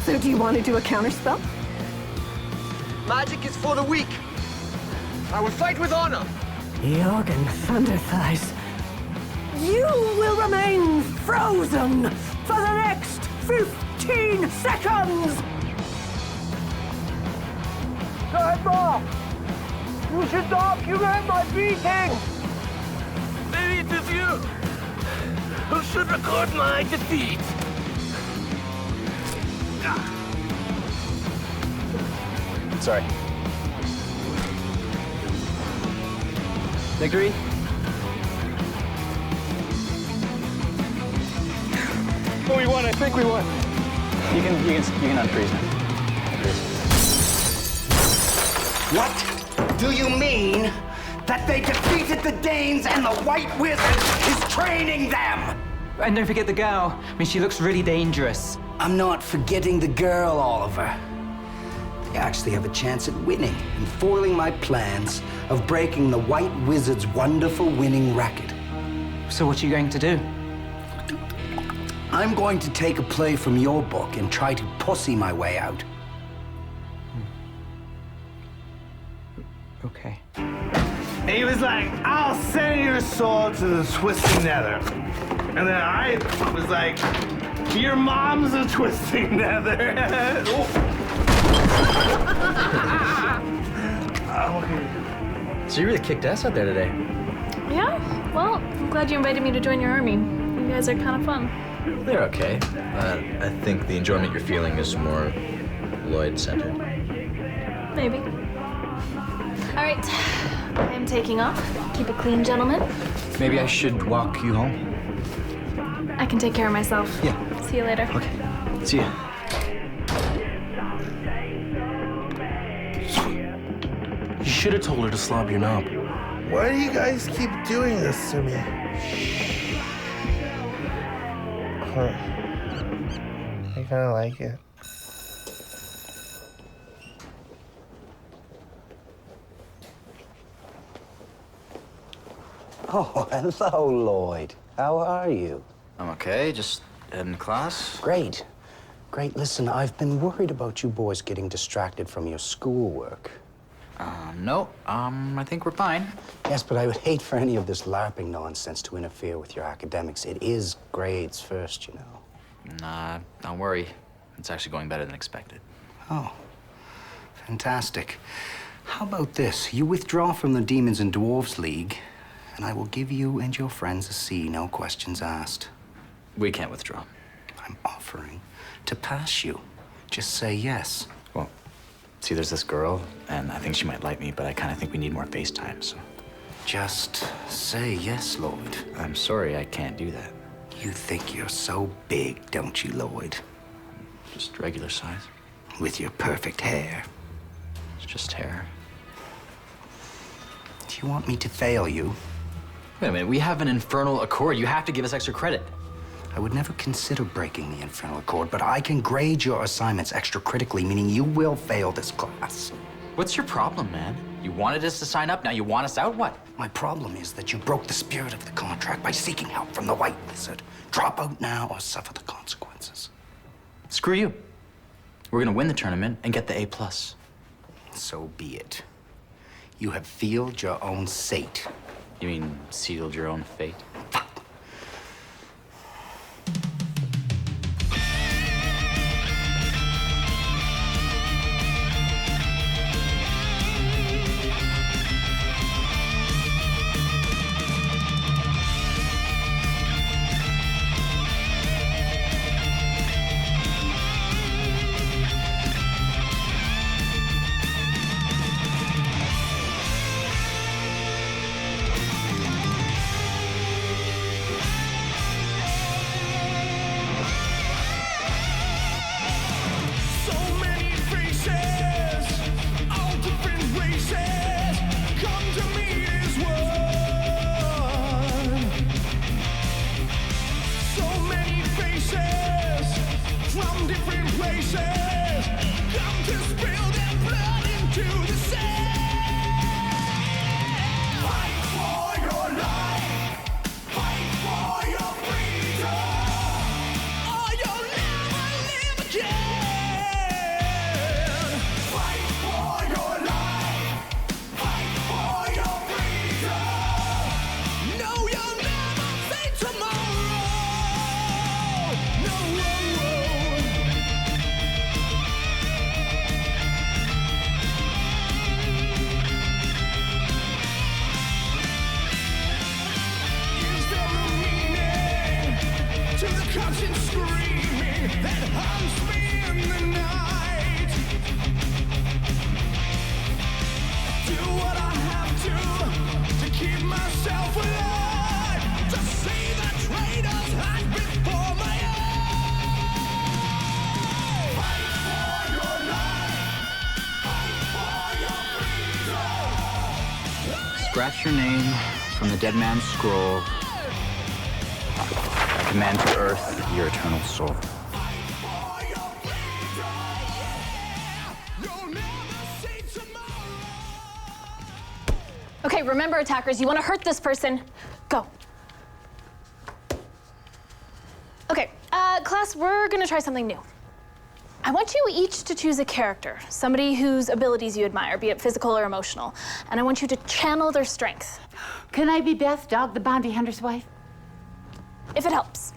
So do you want to do a counterspell? Magic is for the weak. I will fight with honor. Jorgen Thunderthighs, you will remain frozen for the next 15 seconds! Grandma! You should document my beating! Maybe it is you who should record my defeat. Sorry. Victory? Oh, we won. I think we won. You can unfreeze me. What do you mean that they defeated the Danes and the White Wizard is training them? And don't forget the girl. I mean, she looks really dangerous. I'm not forgetting the girl, Oliver. They actually have a chance at winning and foiling my plans of breaking the White Wizard's wonderful winning record. So what are you going to do? I'm going to take a play from your book and try to pussy my way out. Okay. He was like, I'll send your soul to the twisted nether. And then I was like, Your mom's a twisting nether. So you really kicked ass out there today. Yeah? Well, I'm glad you invited me to join your army. You guys are kind of fun. They're okay. I think the enjoyment you're feeling is more Lloyd-centered. Maybe. All right, I am taking off. Keep it clean, gentlemen. Maybe I should walk you home? I can take care of myself. Yeah. See you later. Okay. See ya. You should have told her to slob your knob. Why do you guys keep doing this to me? Huh. I kind of like it. Oh, hello, Lloyd. How are you? I'm okay, just heading to class. Great. Great. Listen, I've been worried about you boys getting distracted from your schoolwork. No, I think we're fine. Yes, but I would hate for any of this LARPing nonsense to interfere with your academics. It is grades first, you know. Nah, don't worry. It's actually going better than expected. Oh, fantastic. How about this? You withdraw from the Demons and Dwarves League, and I will give you and your friends a C, no questions asked. We can't withdraw. I'm offering to pass you. Just say yes. Well, see, there's this girl, and I think she might like me, but I kind of think we need more FaceTime, so. Just say yes, Lloyd. I'm sorry, I can't do that. You think you're so big, don't you, Lloyd? Just regular size. With your perfect hair. It's just hair. Do you want me to fail you? Wait a minute, we have an infernal accord. You have to give us extra credit. I would never consider breaking the infernal accord, but I can grade your assignments extra critically, meaning you will fail this class. What's your problem, man? You wanted us to sign up, now you want us out? What? My problem is that you broke the spirit of the contract by seeking help from the White Wizard. Drop out now or suffer the consequences. Screw you. We're gonna win the tournament and get the A+. So be it. You have sealed your own fate. You mean sealed your own fate? Scratch your name from the dead man's scroll. I command to earth your eternal soul. Okay, remember, attackers, you want to hurt this person. Go. Okay, class, we're gonna try something new. I want you each to choose a character, somebody whose abilities you admire, be it physical or emotional, and I want you to channel their strength. Can I be Beth, Dog the Bounty Hunter's wife? If it helps.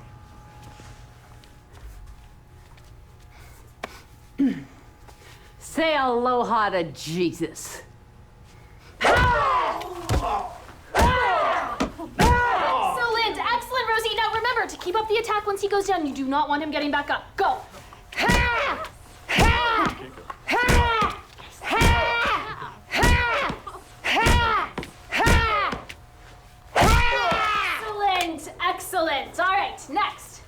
Say aloha to Jesus. Excellent, Rosie. Now remember to keep up the attack once he goes down. You do not want him getting back up. Go. Excellent, excellent. All right, next.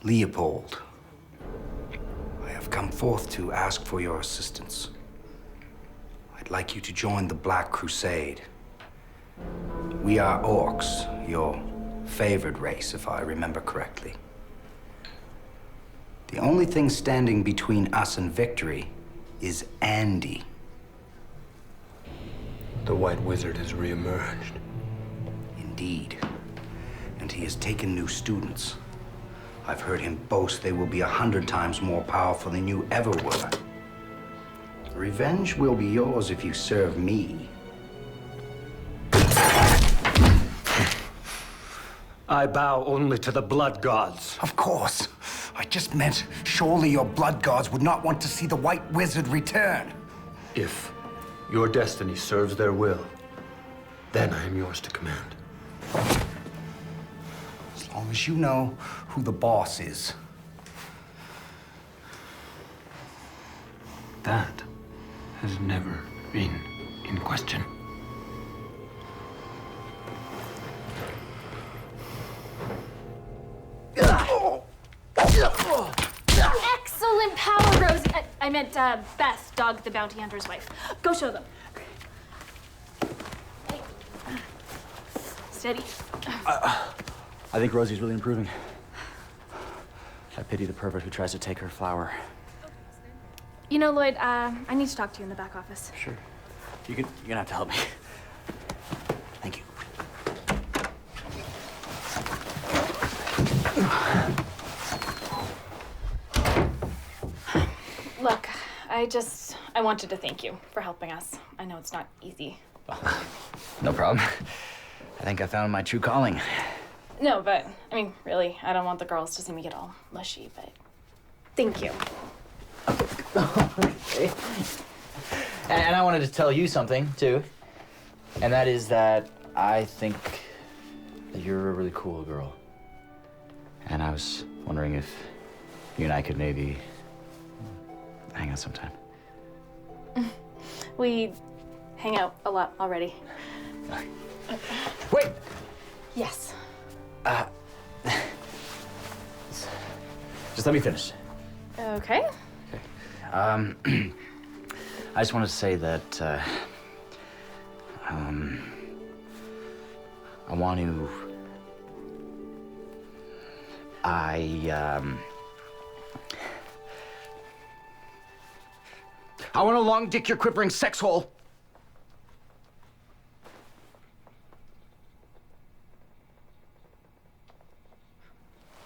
Leopold, I have come forth to ask for your assistance. I'd like you to join the Black Crusade. We are orcs, your favored race, if I remember correctly. The only thing standing between us and victory is Andy. The White Wizard has reemerged. Indeed. And he has taken new students. I've heard him boast they will be 100 times more powerful than you ever were. Revenge will be yours if you serve me. I bow only to the blood gods. Of course. I just meant surely your blood gods would not want to see the White Wizard return. If your destiny serves their will, then I am yours to command. As long as you know who the boss is. That has never been in question. Excellent power, Rosie. I meant Beth, Dog the Bounty Hunter's wife. Go show them. Hey. Steady. I think Rosie's really improving. I pity the pervert who tries to take her flower. You know, Lloyd, I need to talk to you in the back office. Sure. You're gonna have to help me. Thank you. Look, I wanted to thank you for helping us. I know it's not easy. No problem. I think I found my true calling. No, but, I mean, really, I don't want the girls to see me get all mushy, but thank you. Okay. And I wanted to tell you something, too. And that is that I think that you're a really cool girl. And I was wondering if you and I could maybe hang out sometime. We hang out a lot already. Wait! Yes. Just let me finish. Okay. I just wanted to say that, I want to... I want to long dick your quivering sex hole.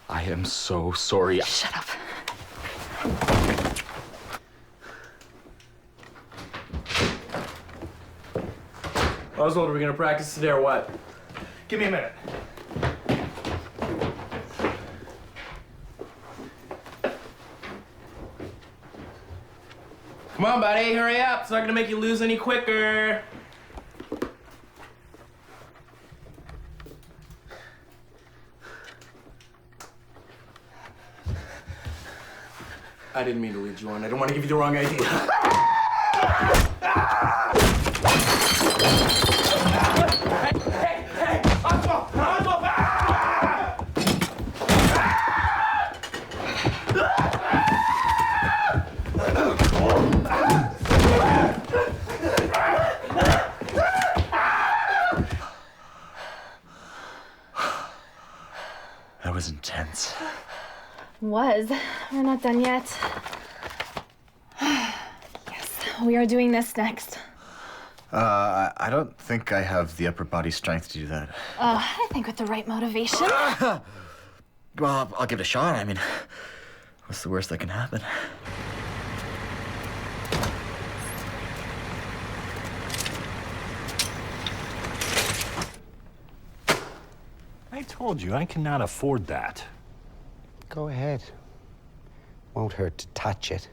I am so sorry. Shut up. Oswald, are we gonna practice today or what? Give me a minute. Come on, buddy, hurry up. It's not gonna make you lose any quicker. I didn't mean to lead you on. I don't want to give you the wrong idea. Hey! Oswald! That was intense. Was. We're not done yet. Yes, we are doing this next. I don't think I have the upper body strength to do that. I think with the right motivation. Well, I'll give it a shot. I mean, what's the worst that can happen? I told you, I cannot afford that. Go ahead. Won't hurt to touch it.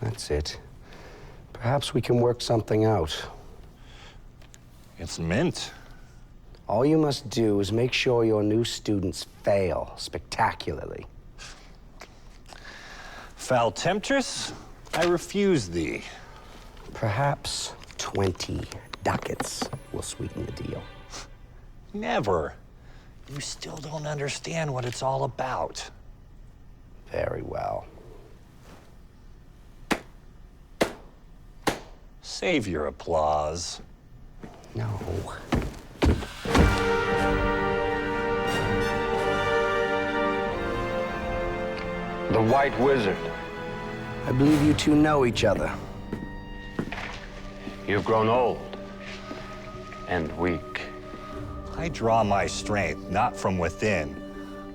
That's it. Perhaps we can work something out. It's mint. All you must do is make sure your new students fail spectacularly. Foul temptress, I refuse thee. Perhaps 20 ducats will sweeten the deal. Never. You still don't understand what it's all about. Very well. Save your applause. No. The White Wizard. I believe you two know each other. You've grown old and weak. I draw my strength not from within,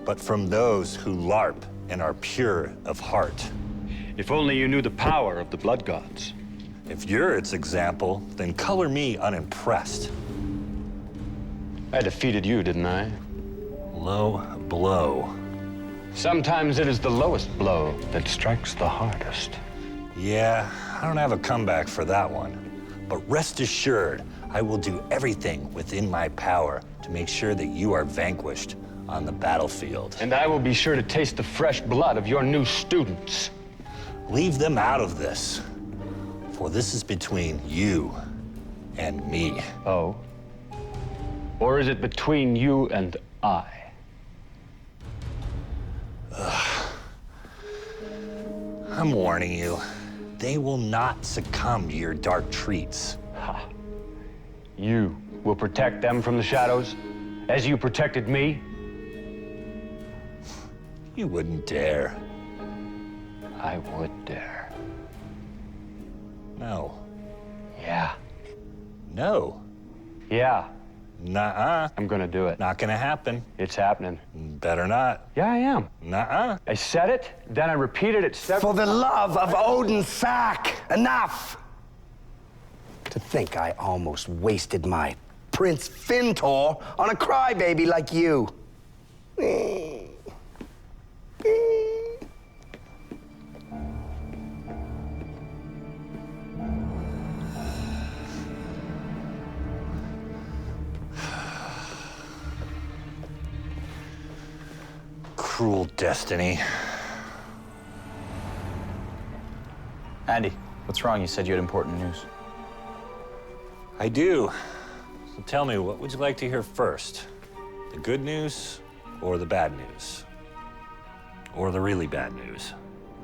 but from those who LARP and are pure of heart. If only you knew the power of the blood gods. If you're its example, then color me unimpressed. I defeated you, didn't I? Low blow. Sometimes it is the lowest blow that strikes the hardest. Yeah, I don't have a comeback for that one. But rest assured, I will do everything within my power to make sure that you are vanquished on the battlefield. And I will be sure to taste the fresh blood of your new students. Leave them out of this, for this is between you and me. Oh? Or is it between you and I? I'm warning you, they will not succumb to your dark treats. Ha. You will protect them from the shadows, as you protected me? You wouldn't dare. I would dare. No. Yeah. No. Yeah. Nuh-uh. I'm gonna do it. Not gonna happen. It's happening. Better not. Yeah, I am. Nuh-uh. I said it, then I repeated it several... For the love of Odin's sack, enough! To think I almost wasted my Prince Fintor on a crybaby like you. Cruel destiny. Andy, what's wrong? You said you had important news. I do. So tell me, what would you like to hear first? The good news or the bad news? Or the really bad news?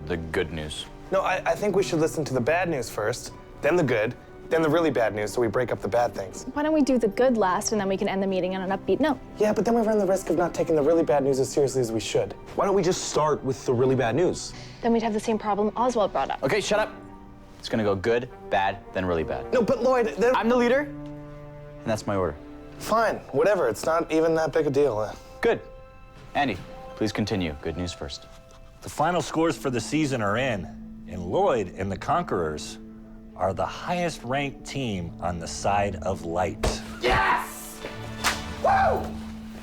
The good news. No, I think we should listen to the bad news first, then the good, then the really bad news so we break up the bad things. Why don't we do the good last and then we can end the meeting on an upbeat note? Yeah, but then we run the risk of not taking the really bad news as seriously as we should. Why don't we just start with the really bad news? Then we'd have the same problem Oswald brought up. Okay, shut up. It's gonna go good, bad, then really bad. No, but Lloyd, I'm the leader, and that's my order. Fine, whatever. It's not even that big a deal. Good. Andy, please continue. Good news first. The final scores for the season are in, and Lloyd and the Conquerors are the highest ranked team on the side of light. Yes! Woo!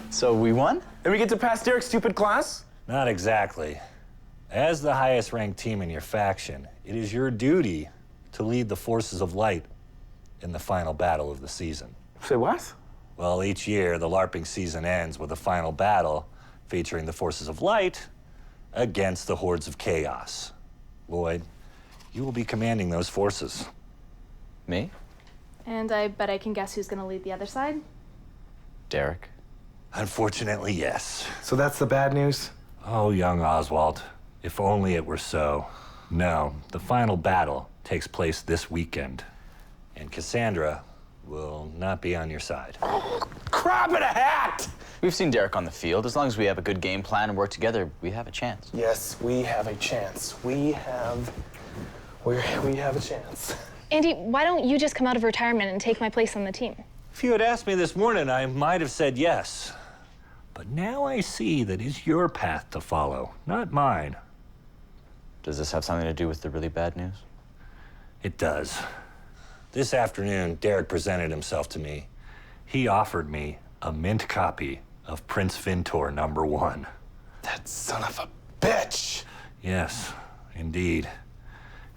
So we won? And we get to pass Derek's stupid class? Not exactly. As the highest ranked team in your faction, it is your duty to lead the forces of light in the final battle of the season. Say what? Well, each year, the LARPing season ends with a final battle featuring the forces of light against the hordes of chaos. Lloyd, you will be commanding those forces. Me? And I bet I can guess who's gonna lead the other side? Derek. Unfortunately, yes. So that's the bad news? Oh, young Oswald, if only it were so. No, the final battle takes place this weekend, and Cassandra will not be on your side. Crap in a hat! We've seen Derek on the field. As long as we have a good game plan and work together, we have a chance. Yes, we have a chance. We have a chance. Andy, why don't you just come out of retirement and take my place on the team? If you had asked me this morning, I might have said yes. But now I see that it's your path to follow, not mine. Does this have something to do with the really bad news? It does. This afternoon, Derek presented himself to me. He offered me a mint copy of Prince Fintor #1. That son of a bitch! Yes, indeed.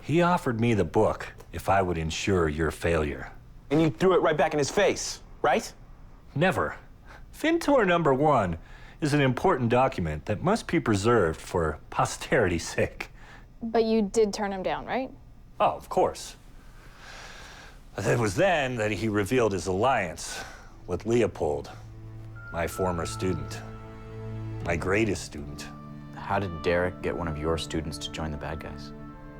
He offered me the book if I would ensure your failure. And you threw it right back in his face, right? Never. Fintor #1 is an important document that must be preserved for posterity's sake. But you did turn him down, right? Oh, of course. It was then that he revealed his alliance with Leopold, my former student. My greatest student. How did Derek get one of your students to join the bad guys?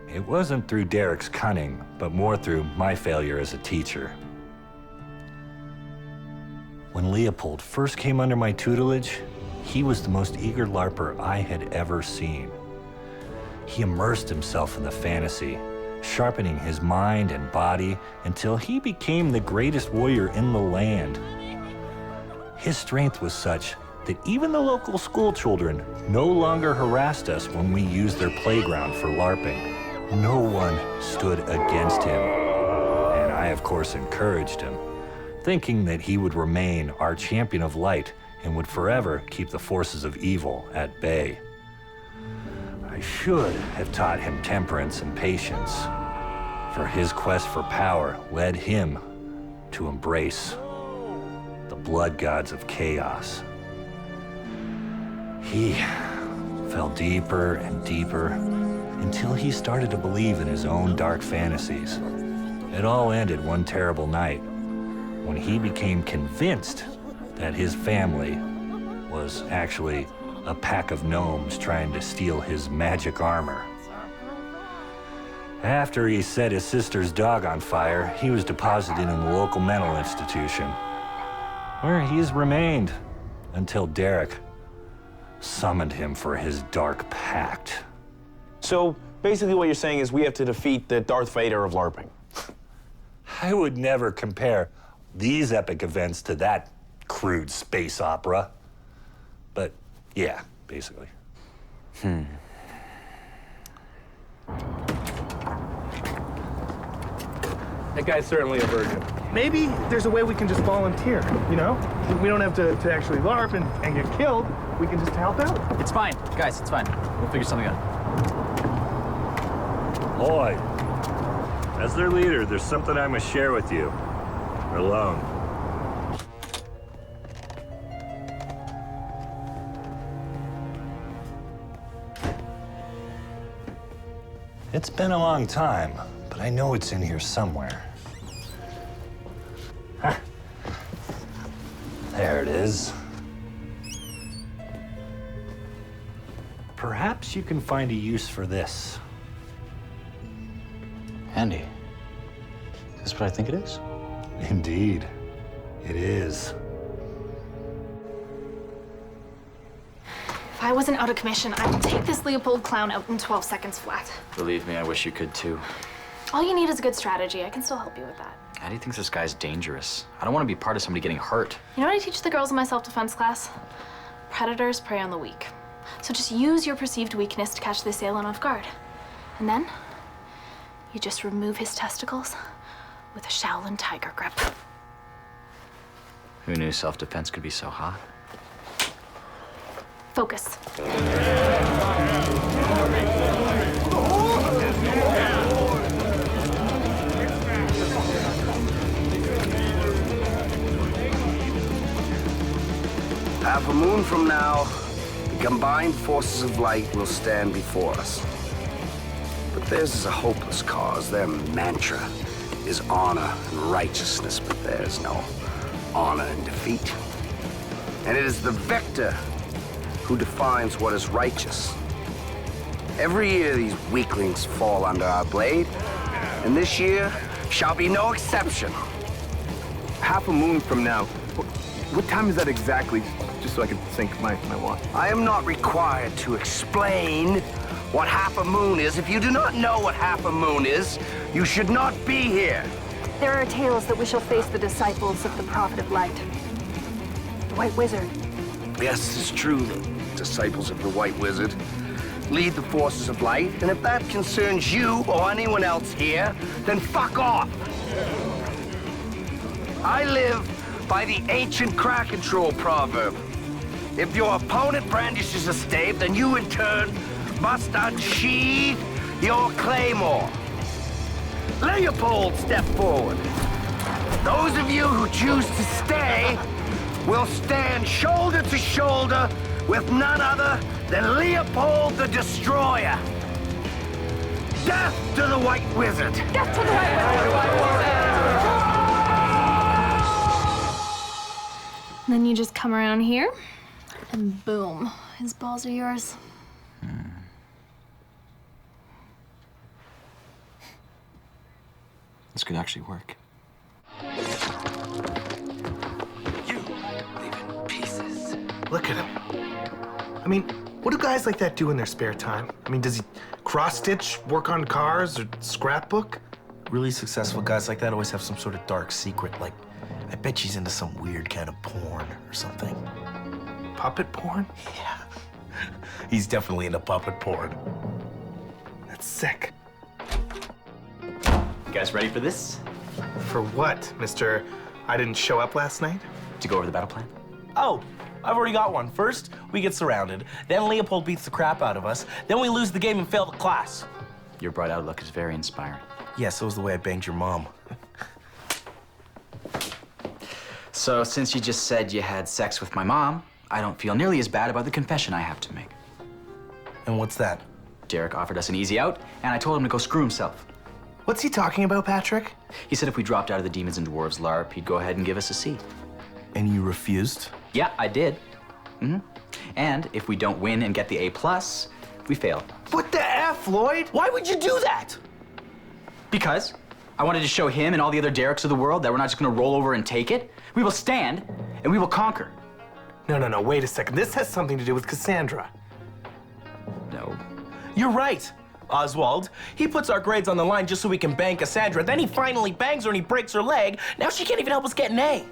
It wasn't through Derek's cunning, but more through my failure as a teacher. When Leopold first came under my tutelage, he was the most eager LARPer I had ever seen. He immersed himself in the fantasy, sharpening his mind and body until he became the greatest warrior in the land. His strength was such that even the local school children no longer harassed us when we used their playground for LARPing. No one stood against him, and I, of course, encouraged him, thinking that he would remain our champion of light and would forever keep the forces of evil at bay. I should have taught him temperance and patience, for his quest for power led him to embrace the blood gods of chaos. He fell deeper and deeper until he started to believe in his own dark fantasies. It all ended one terrible night when he became convinced that his family was actually a pack of gnomes trying to steal his magic armor. After he set his sister's dog on fire, he was deposited in the local mental institution, where he's remained until Derek summoned him for his dark pact. So basically what you're saying is we have to defeat the Darth Vader of LARPing. I would never compare these epic events to that crude space opera. But yeah, basically. That guy's certainly a virgin. Maybe there's a way we can just volunteer, you know? We don't have to actually LARP and get killed. We can just help out. It's fine, guys, it's fine. We'll figure something out. Lloyd, as their leader, there's something I must share with you. We're alone. It's been a long time, but I know it's in here somewhere. Huh. There it is. Perhaps you can find a use for this. Andy, is this what I think it is? Indeed, it is. If I wasn't out of commission, I would take this Leopold clown out in 12 seconds flat. Believe me, I wish you could too. All you need is a good strategy. I can still help you with that. How do you think this guy's dangerous? I don't want to be part of somebody getting hurt. You know what I teach the girls in my self-defense class? Predators prey on the weak. So just use your perceived weakness to catch the assailant off guard. And then, you just remove his testicles with a Shaolin tiger grip. Who knew self-defense could be so hot? Focus. Half a moon from now, the combined forces of light will stand before us. But theirs is a hopeless cause. Their mantra is honor and righteousness, but there's no honor in defeat. And it is the victor who defines what is righteous. Every year, these weaklings fall under our blade, and this year shall be no exception. Half a moon from now. What time is that exactly? Just so I can sync my watch. I am not required to explain what half a moon is. If you do not know what half a moon is, you should not be here. There are tales that we shall face the disciples of the Prophet of Light. The White Wizard. Yes, it's true. The disciples of the White Wizard lead the forces of light, and if that concerns you or anyone else here, then fuck off. I live by the ancient crack control proverb. If your opponent brandishes a stave, then you in turn must unsheathe your claymore. Leopold, step forward. Those of you who choose to stay will stand shoulder to shoulder with none other than Leopold the Destroyer. Death to the White Wizard! Death to the White Wizard! Then you just come around here, and boom, his balls are yours. This could actually work. Look at him. I mean, what do guys like that do in their spare time? I mean, does he cross-stitch, work on cars, or scrapbook? Really successful guys like that always have some sort of dark secret, like, I bet she's into some weird kind of porn or something. Puppet porn? Yeah. He's definitely into puppet porn. That's sick. You guys ready for this? For what, Mr. I didn't show up last night? To go over the battle plan? Oh, I've already got one. First, we get surrounded. Then Leopold beats the crap out of us. Then we lose the game and fail the class. Your bright outlook is very inspiring. Yeah, so is the way I banged your mom. So, since you just said you had sex with my mom, I don't feel nearly as bad about the confession I have to make. And what's that? Derek offered us an easy out, and I told him to go screw himself. What's he talking about, Patrick? He said if we dropped out of the Demons and Dwarves LARP, he'd go ahead and give us a seat. And you refused? Yeah, I did. And if we don't win and get the A+, we fail. What the F, Lloyd? Why would you do that? Because I wanted to show him and all the other Dereks of the world that we're not just gonna roll over and take it. We will stand, and we will conquer. No, wait a second. This has something to do with Cassandra. No. You're right, Oswald. He puts our grades on the line just so we can bang Cassandra. Then he finally bangs her and he breaks her leg. Now she can't even help us get an A.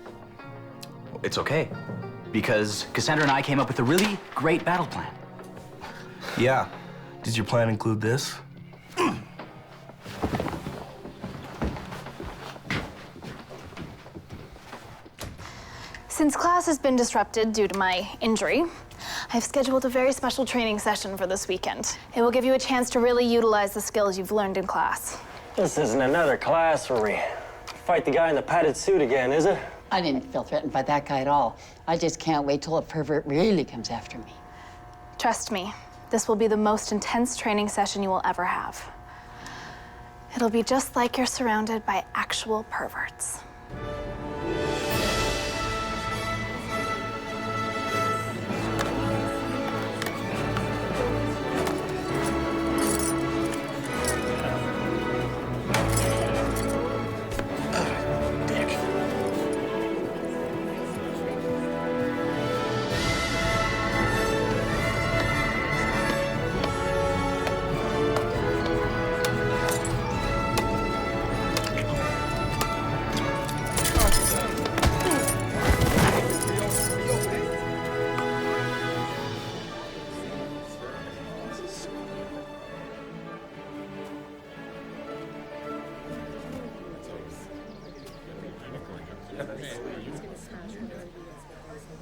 It's okay, because Cassandra and I came up with a really great battle plan. Yeah. Does your plan include this? Since class has been disrupted due to my injury, I've scheduled a very special training session for this weekend. It will give you a chance to really utilize the skills you've learned in class. This isn't another class where we fight the guy in the padded suit again, is it? I didn't feel threatened by that guy at all. I just can't wait till a pervert really comes after me. Trust me, this will be the most intense training session you will ever have. It'll be just like you're surrounded by actual perverts.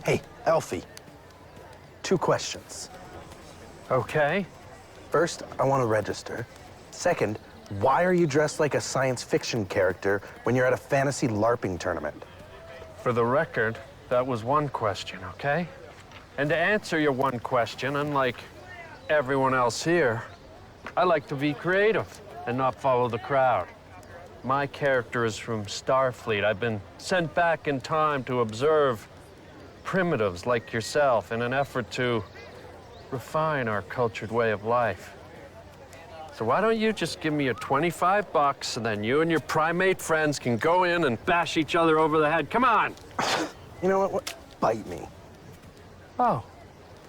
Hey, Elfie. 2 questions. Okay. First, I want to register. Second, why are you dressed like a science fiction character when you're at a fantasy LARPing tournament? For the record, that was one question, okay? And to answer your one question, unlike everyone else here, I like to be creative and not follow the crowd. My character is from Starfleet. I've been sent back in time to observe primitives like yourself in an effort to refine our cultured way of life. So why don't you just give me your $25 and then you and your primate friends can go in and bash each other over the head. Come on! You know what? Bite me. Oh,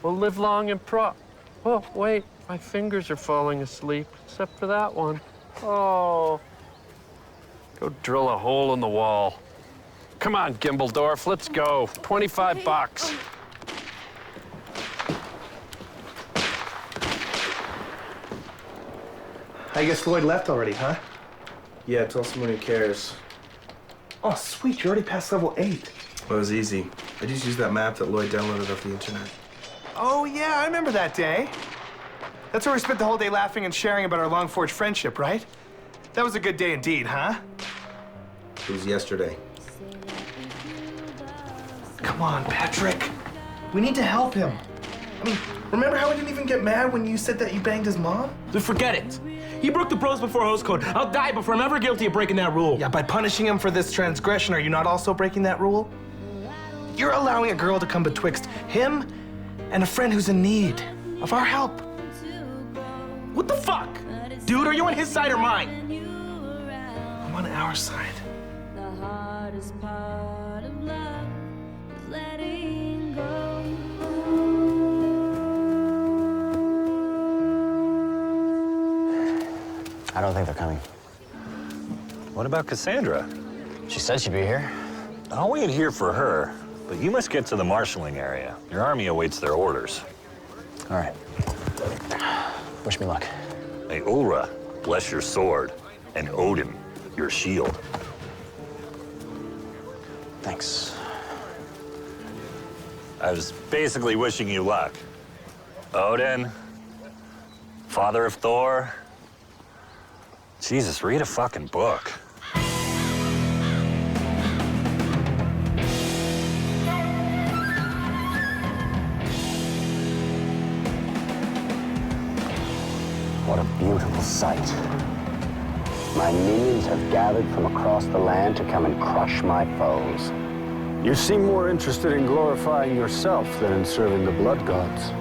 well, live long and Oh, wait, my fingers are falling asleep, except for that one. Oh. Go drill a hole in the wall. Come on, Gimbledorf, let's go. $25. I guess Lloyd left already, huh? Yeah, tell someone who cares. Oh, sweet, you already passed level 8. Well, it was easy. I just used that map that Lloyd downloaded off the internet. Oh, yeah, I remember that day. That's where we spent the whole day laughing and sharing about our long-forged friendship, right? That was a good day indeed, huh? It was yesterday. Come on, Patrick. We need to help him. I mean, remember how I didn't even get mad when you said that you banged his mom? Then forget it. He broke the bros before host code. I'll die before I'm ever guilty of breaking that rule. Yeah, by punishing him for this transgression, are you not also breaking that rule? You're allowing a girl to come betwixt him and a friend who's in need of our help. What the fuck? Dude, are you on his side or mine? I'm on our side. The hardest part of love is letting go. I don't think they're coming. What about Cassandra? She said she'd be here. I'll wait here for her, but you must get to the marshalling area. Your army awaits their orders. All right. Wish me luck. May Ulra bless your sword, and Odin your shield. Thanks. I was basically wishing you luck. Odin, father of Thor. Jesus, read a fucking book. What a beautiful sight. My minions have gathered from across the land to come and crush my foes. You seem more interested in glorifying yourself than in serving the blood gods.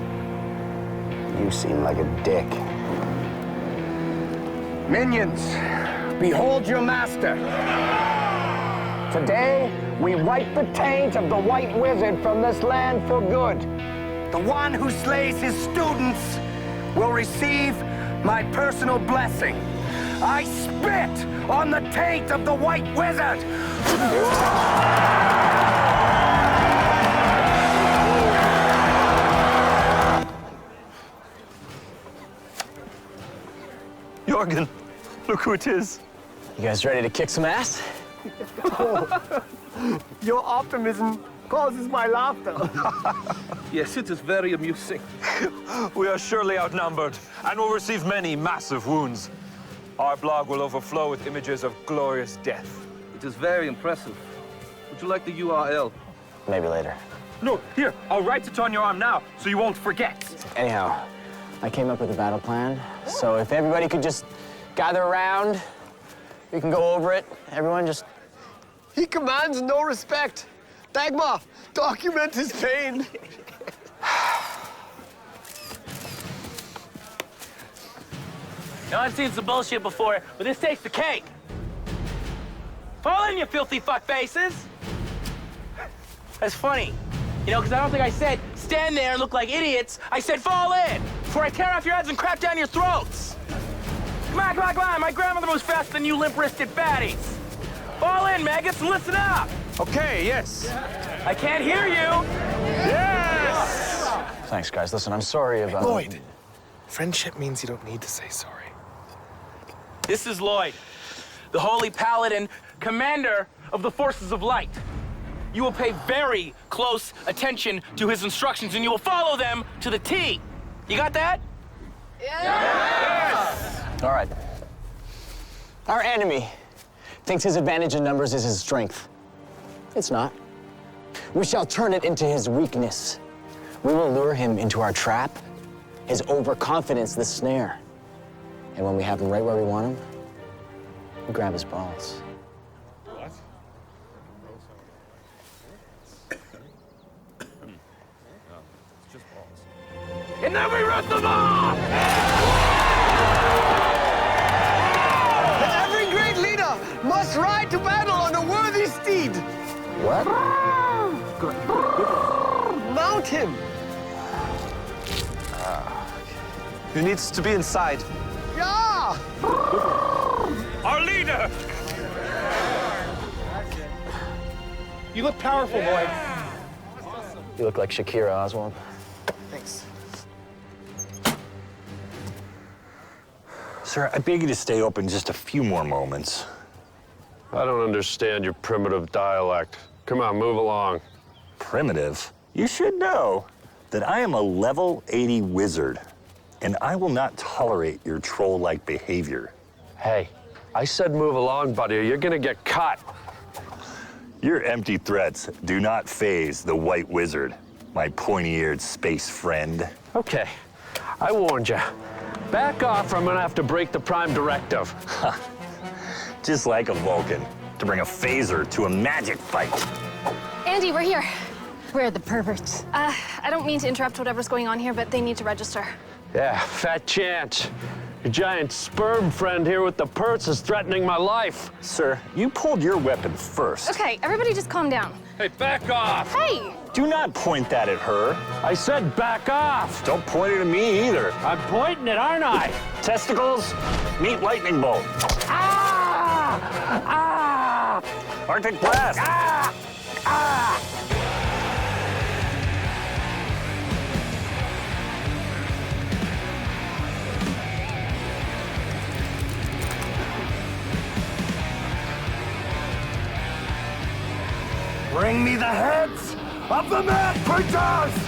You seem like a dick. Minions, behold your master. Today, we wipe the taint of the White Wizard from this land for good. The one who slays his students will receive my personal blessing. I spit on the taint of the White Wizard. Jorgen, look who it is. You guys ready to kick some ass? Your optimism causes my laughter. Yes, it is very amusing. We are surely outnumbered and will receive many massive wounds. Our blog will overflow with images of glorious death. It is very impressive. Would you like the URL? Maybe later. No, here, I'll write it on your arm now so you won't forget. Anyhow, I came up with a battle plan. So if everybody could just gather around, we can go over it. Everyone just... He commands no respect. Dagmar, document his pain. Now, I've seen some bullshit before, but this takes the cake. Fall in, you filthy fuck faces. That's funny. You know, because I don't think I said stand there and look like idiots. I said fall in before I tear off your heads and crap down your throats. Come on, come on, come on. My grandmother was faster than you limp-wristed fatties. Fall in, maggots, and listen up. Okay, yes. I can't hear you. Yes! Thanks, guys. Listen, I'm sorry about... Lloyd, friendship means you don't need to say sorry. This is Lloyd, the Holy Paladin, commander of the Forces of Light. You will pay very close attention to his instructions, and you will follow them to the T. You got that? Yes! All right. Our enemy thinks his advantage in numbers is his strength. It's not. We shall turn it into his weakness. We will lure him into our trap, his overconfidence the snare. And when we have him right where we want him, we grab his balls. What? It's just balls. And then we rip them off! Every great leader must ride to battle on a worthy steed. What? Mount him. Who needs to be inside? Yeah! Our leader! You look powerful, Lloyd. You look like Shakira, Oswald. Thanks. Sir, I beg you to stay open just a few more moments. I don't understand your primitive dialect. Come on, move along. Primitive? You should know that I am a level 80 wizard, and I will not tolerate your troll-like behavior. Hey, I said move along, buddy, or you're gonna get cut. Your empty threats do not faze the White Wizard, my pointy-eared space friend. Okay, I warned you. Back off or I'm gonna have to break the Prime Directive. Just like a Vulcan, to bring a phaser to a magic fight. Andy, we're here. Where are the perverts? I don't mean to interrupt whatever's going on here, but they need to register. Yeah, fat chance. Your giant sperm friend here with the perts is threatening my life. Sir, you pulled your weapon first. Okay, everybody just calm down. Hey, back off! Hey! Do not point that at her. I said back off! Don't point it at me either. I'm pointing it, aren't I? Testicles, meet lightning bolt. Ah! Ah! Arctic blast. Ah! Ah! Bring me the heads of the mad preachers!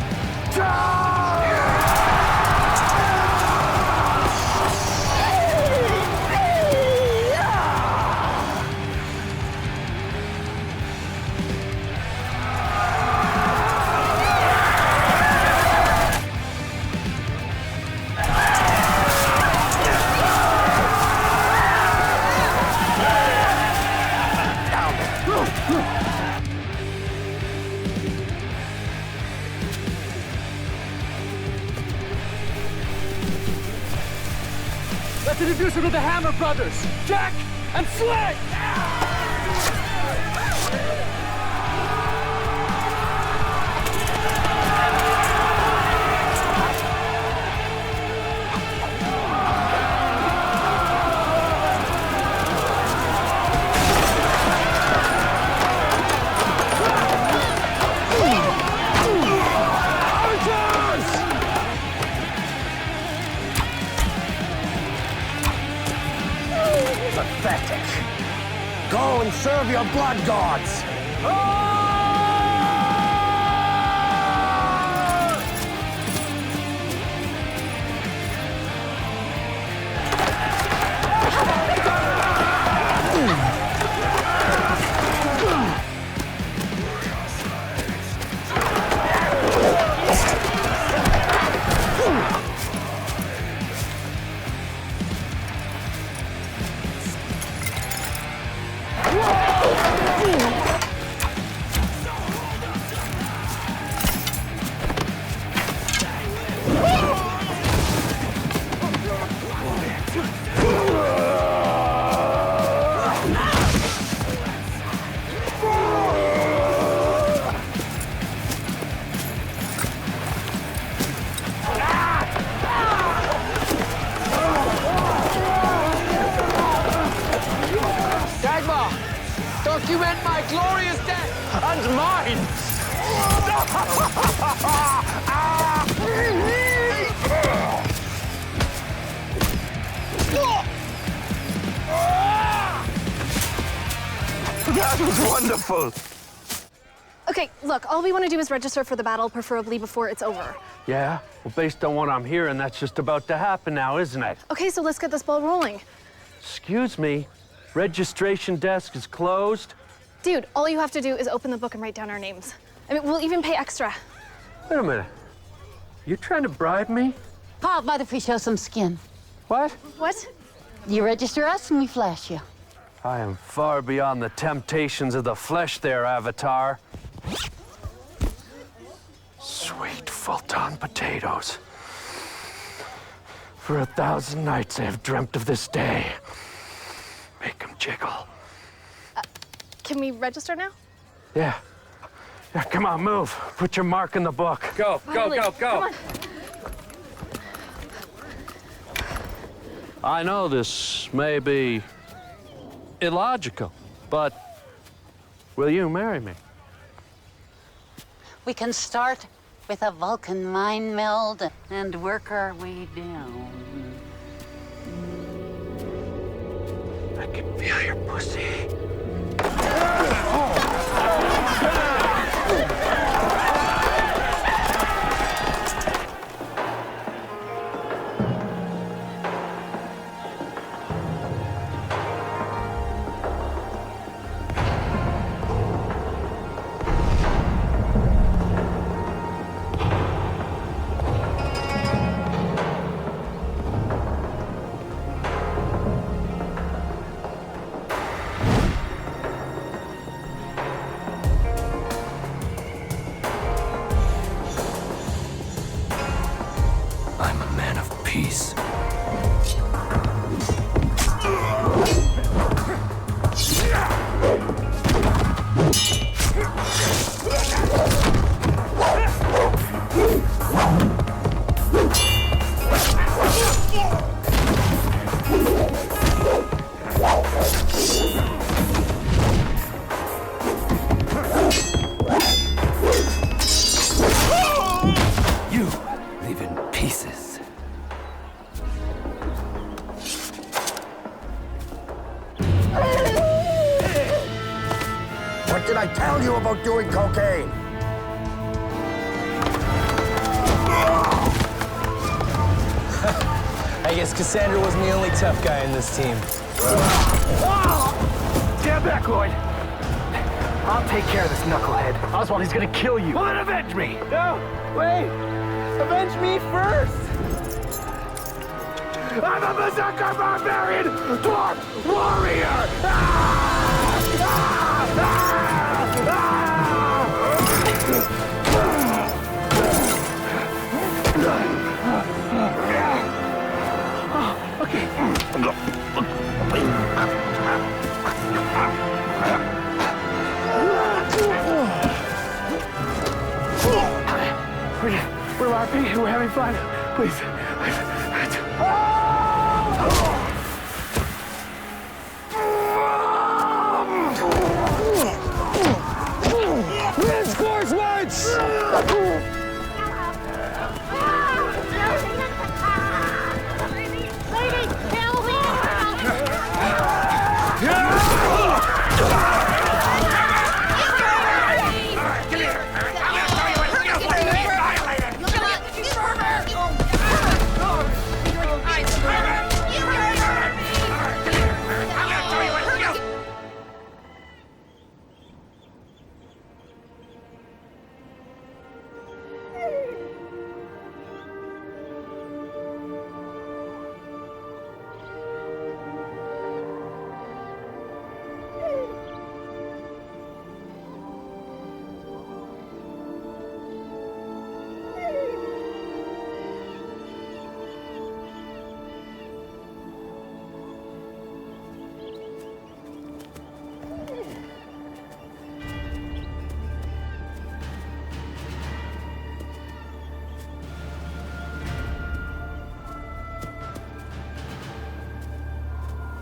Let's introduce him to the Hammer Brothers, Jack and Slick! Pathetic. Go and serve your blood gods. Document my glorious death and mine! That was wonderful! Okay, look, all we want to do is register for the battle, preferably before it's over. Yeah? Well, based on what I'm hearing, that's just about to happen now, isn't it? Okay, so let's get this ball rolling. Excuse me? Registration desk is closed? Dude, all you have to do is open the book and write down our names. I mean, we'll even pay extra. Wait a minute. You trying to bribe me? How about if we show some skin? What? What? You register us and we flash you. I am far beyond the temptations of the flesh there, Avatar. Sweet Fulton potatoes. For 1,000 nights I have dreamt of this day. Make them jiggle. Can we register now? Yeah. Yeah, come on, move. Put your mark in the book. Go, Finally. go. Come on. I know this may be illogical, but will you marry me? We can start with a Vulcan mind meld and work our way down. I can feel your pussy. peace. You live in pieces. What did I tell you about doing cocaine? I guess Cassandra wasn't the only tough guy in this team. Stand back, Lloyd. I'll take care of this knucklehead. Oswald, he's gonna kill you. Well, then avenge me. No, wait. Avenge me first. I'm a berserker barbarian dwarf warrior. We're LARPing. We're having fun. Please. Reinforce march!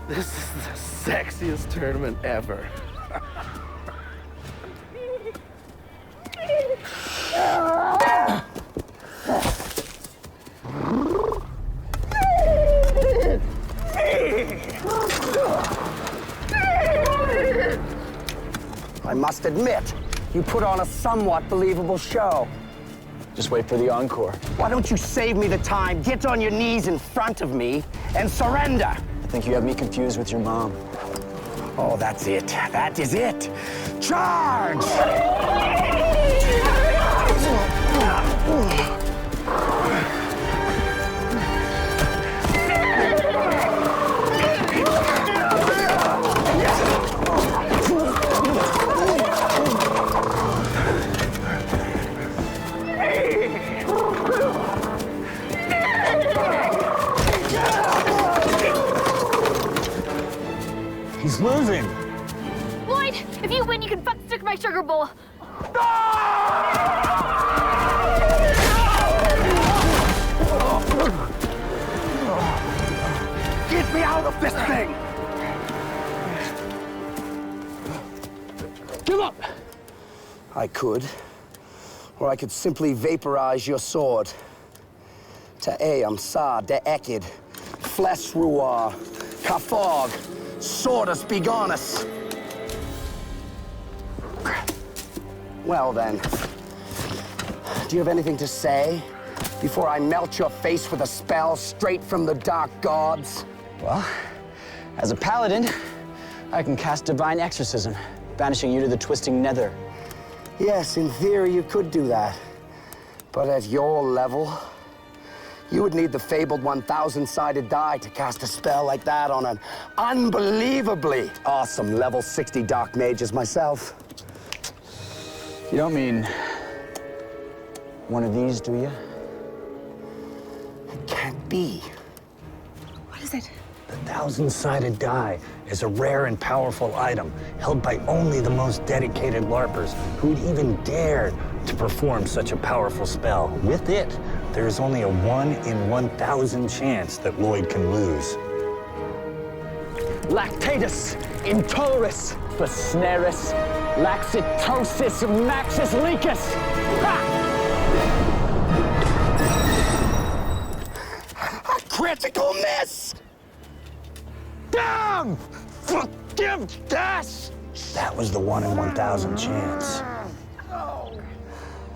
This is the sexiest tournament ever. I must admit, you put on a somewhat believable show. Just wait for the encore. Why don't you save me the time, get on your knees in front of me, and surrender? I think you have me confused with your mom. Oh, that's it. That is it. Charge! He's losing. Lloyd, if you win, you can fuck stick my sugar bowl. Get me out of this thing! Give up! I could. Or I could simply vaporize your sword. Ta'eam sa de ekid, flesh ruar, kafog, swordus begonus. Well then, do you have anything to say before I melt your face with a spell straight from the dark gods? Well, as a paladin, I can cast divine exorcism, banishing you to the twisting nether. Yes, in theory you could do that. But at your level, you would need the fabled 1,000-sided die to cast a spell like that on an unbelievably awesome level 60 dark mage as myself. You don't mean one of these, do you? It can't be. is it? The thousand-sided die is a rare and powerful item held by only the most dedicated LARPers who'd even dare to perform such a powerful spell. With it, there is only a 1 in 1,000 chance that Lloyd can lose. Lactatus, intolerus, fasneris, laxitosis, maxis lecus. A critical miss! Damn! Forgiveness! That was the 1 in 1,000 chance.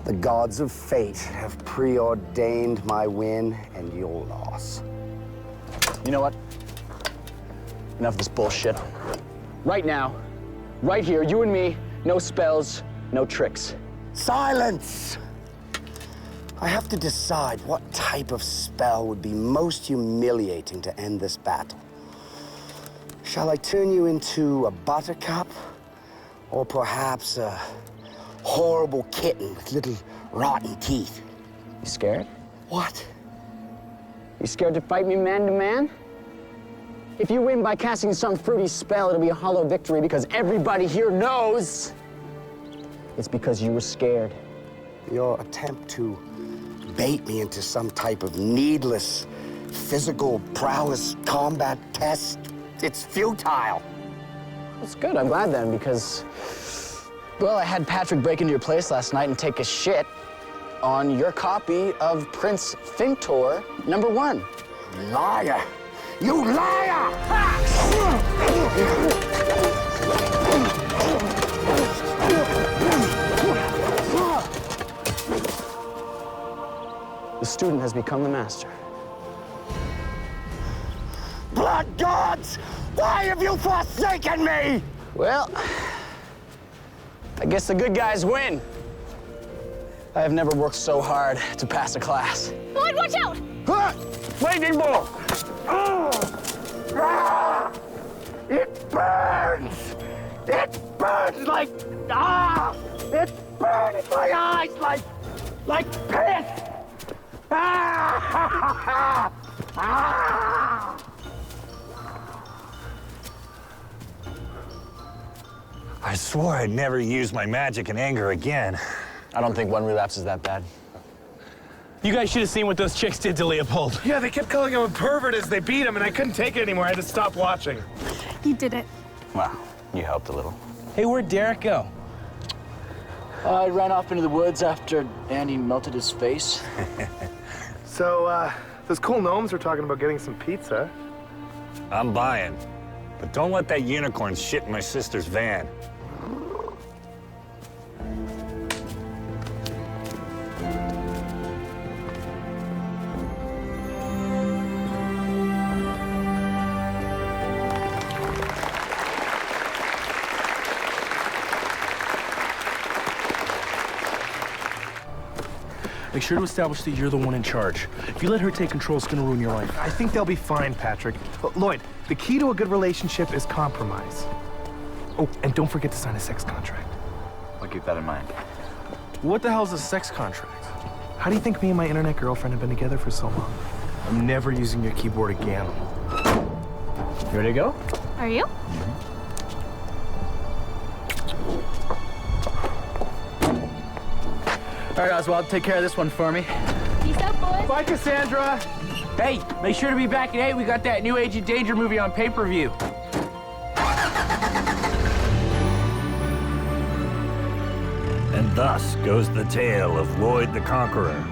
The gods of fate have preordained my win and your loss. You know what? Enough of this bullshit. Right now, right here, you and me, no spells, no tricks. Silence! I have to decide what type of spell would be most humiliating to end this battle. Shall I turn you into a buttercup? Or perhaps a horrible kitten with little rotten teeth? You scared? What? You scared to fight me man to man? If you win by casting some fruity spell, it'll be a hollow victory because everybody here knows it's because you were scared. Your attempt to bait me into some type of needless physical prowess combat test, it's futile. That's good, I'm glad then, because, well, I had Patrick break into your place last night and take a shit on your copy of Prince Fintor #1. Liar! You liar! The student has become the master. Blood gods! Why have you forsaken me? Well, I guess the good guys win. I have never worked so hard to pass a class. Lloyd, watch out! Lightning bolt! It burns! It burns like... It burns in my eyes like piss! I swore I'd never use my magic in anger again. I don't think one relapse is that bad. You guys should have seen what those chicks did to Leopold. Yeah, they kept calling him a pervert as they beat him, and I couldn't take it anymore. I had to stop watching. You did it. Well, you helped a little. Hey, where'd Derek go? I ran off into the woods after Andy melted his face. So, those cool gnomes were talking about getting some pizza. I'm buying. But don't let that unicorn shit in my sister's van. Make sure to establish that you're the one in charge. If you let her take control, it's gonna ruin your life. I think they'll be fine, Patrick. Lloyd, the key to a good relationship is compromise. Oh, and don't forget to sign a sex contract. I'll keep that in mind. What the hell's a sex contract? How do you think me and my internet girlfriend have been together for so long? I'm never using your keyboard again. You ready to go? Are you? All right, Oswald, take care of this one for me. Peace out, boys. Bye, Cassandra. Hey, make sure to be back at 8. We got that new Agent Danger movie on pay-per-view. And thus goes the tale of Lloyd the Conqueror.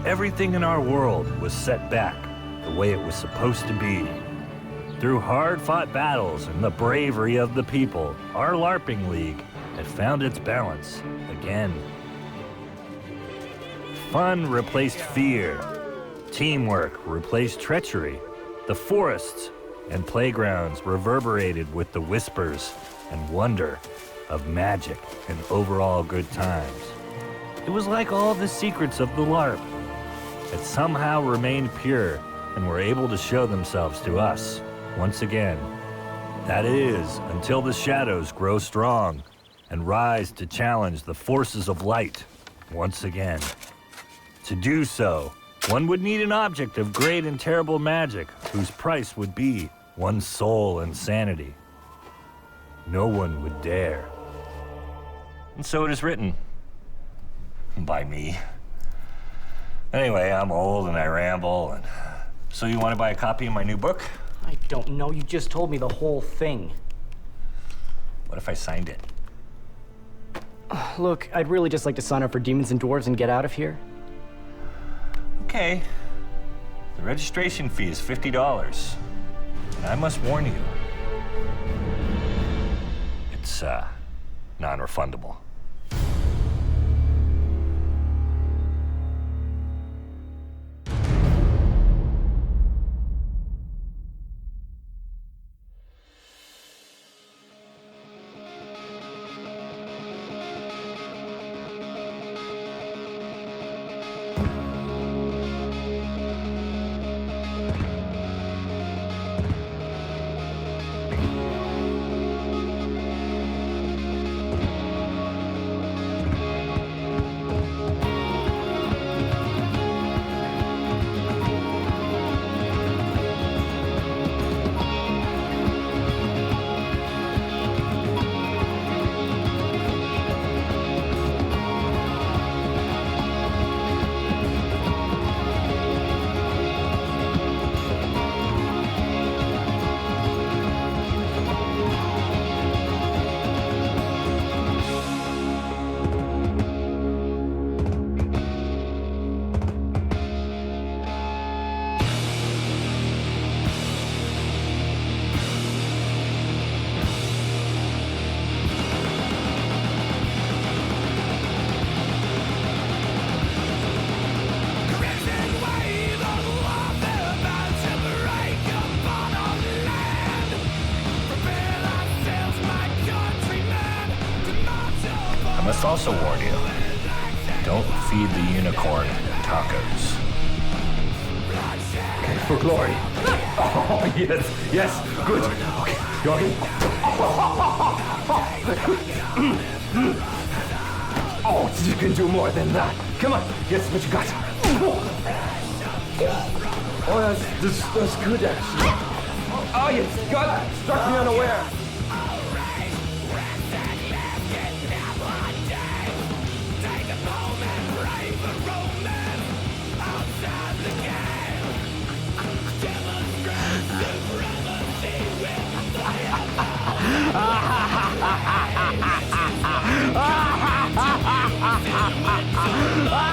Everything in our world was set back the way it was supposed to be. Through hard-fought battles and the bravery of the people, our LARPing League had found its balance again. Fun replaced fear. Teamwork replaced treachery. The forests and playgrounds reverberated with the whispers and wonder of magic and overall good times. It was like all the secrets of the LARP had somehow remained pure and were able to show themselves to us once again. That is, until the shadows grow strong and rise to challenge the forces of light once again. To do so, One would need an object of great and terrible magic, whose price would be one's soul and sanity. No one would dare. And so it is written. By me. Anyway, I'm old and I ramble, and so you want to buy a copy of my new book? I don't know. You just told me the whole thing. What if I signed it? Look, I'd really just like to sign up for Demons and Dwarves and get out of here. Okay. The registration fee is $50. And I must warn you, it's non-refundable. I must also warn you, don't feed the unicorn tacos. Okay, for glory. Oh, yes, yes, good. Okay, Yogi. Oh, you can do more than that. Come on, yes, what you got? Oh, that's good, actually. Oh, yes, God, struck me unaware. Ah!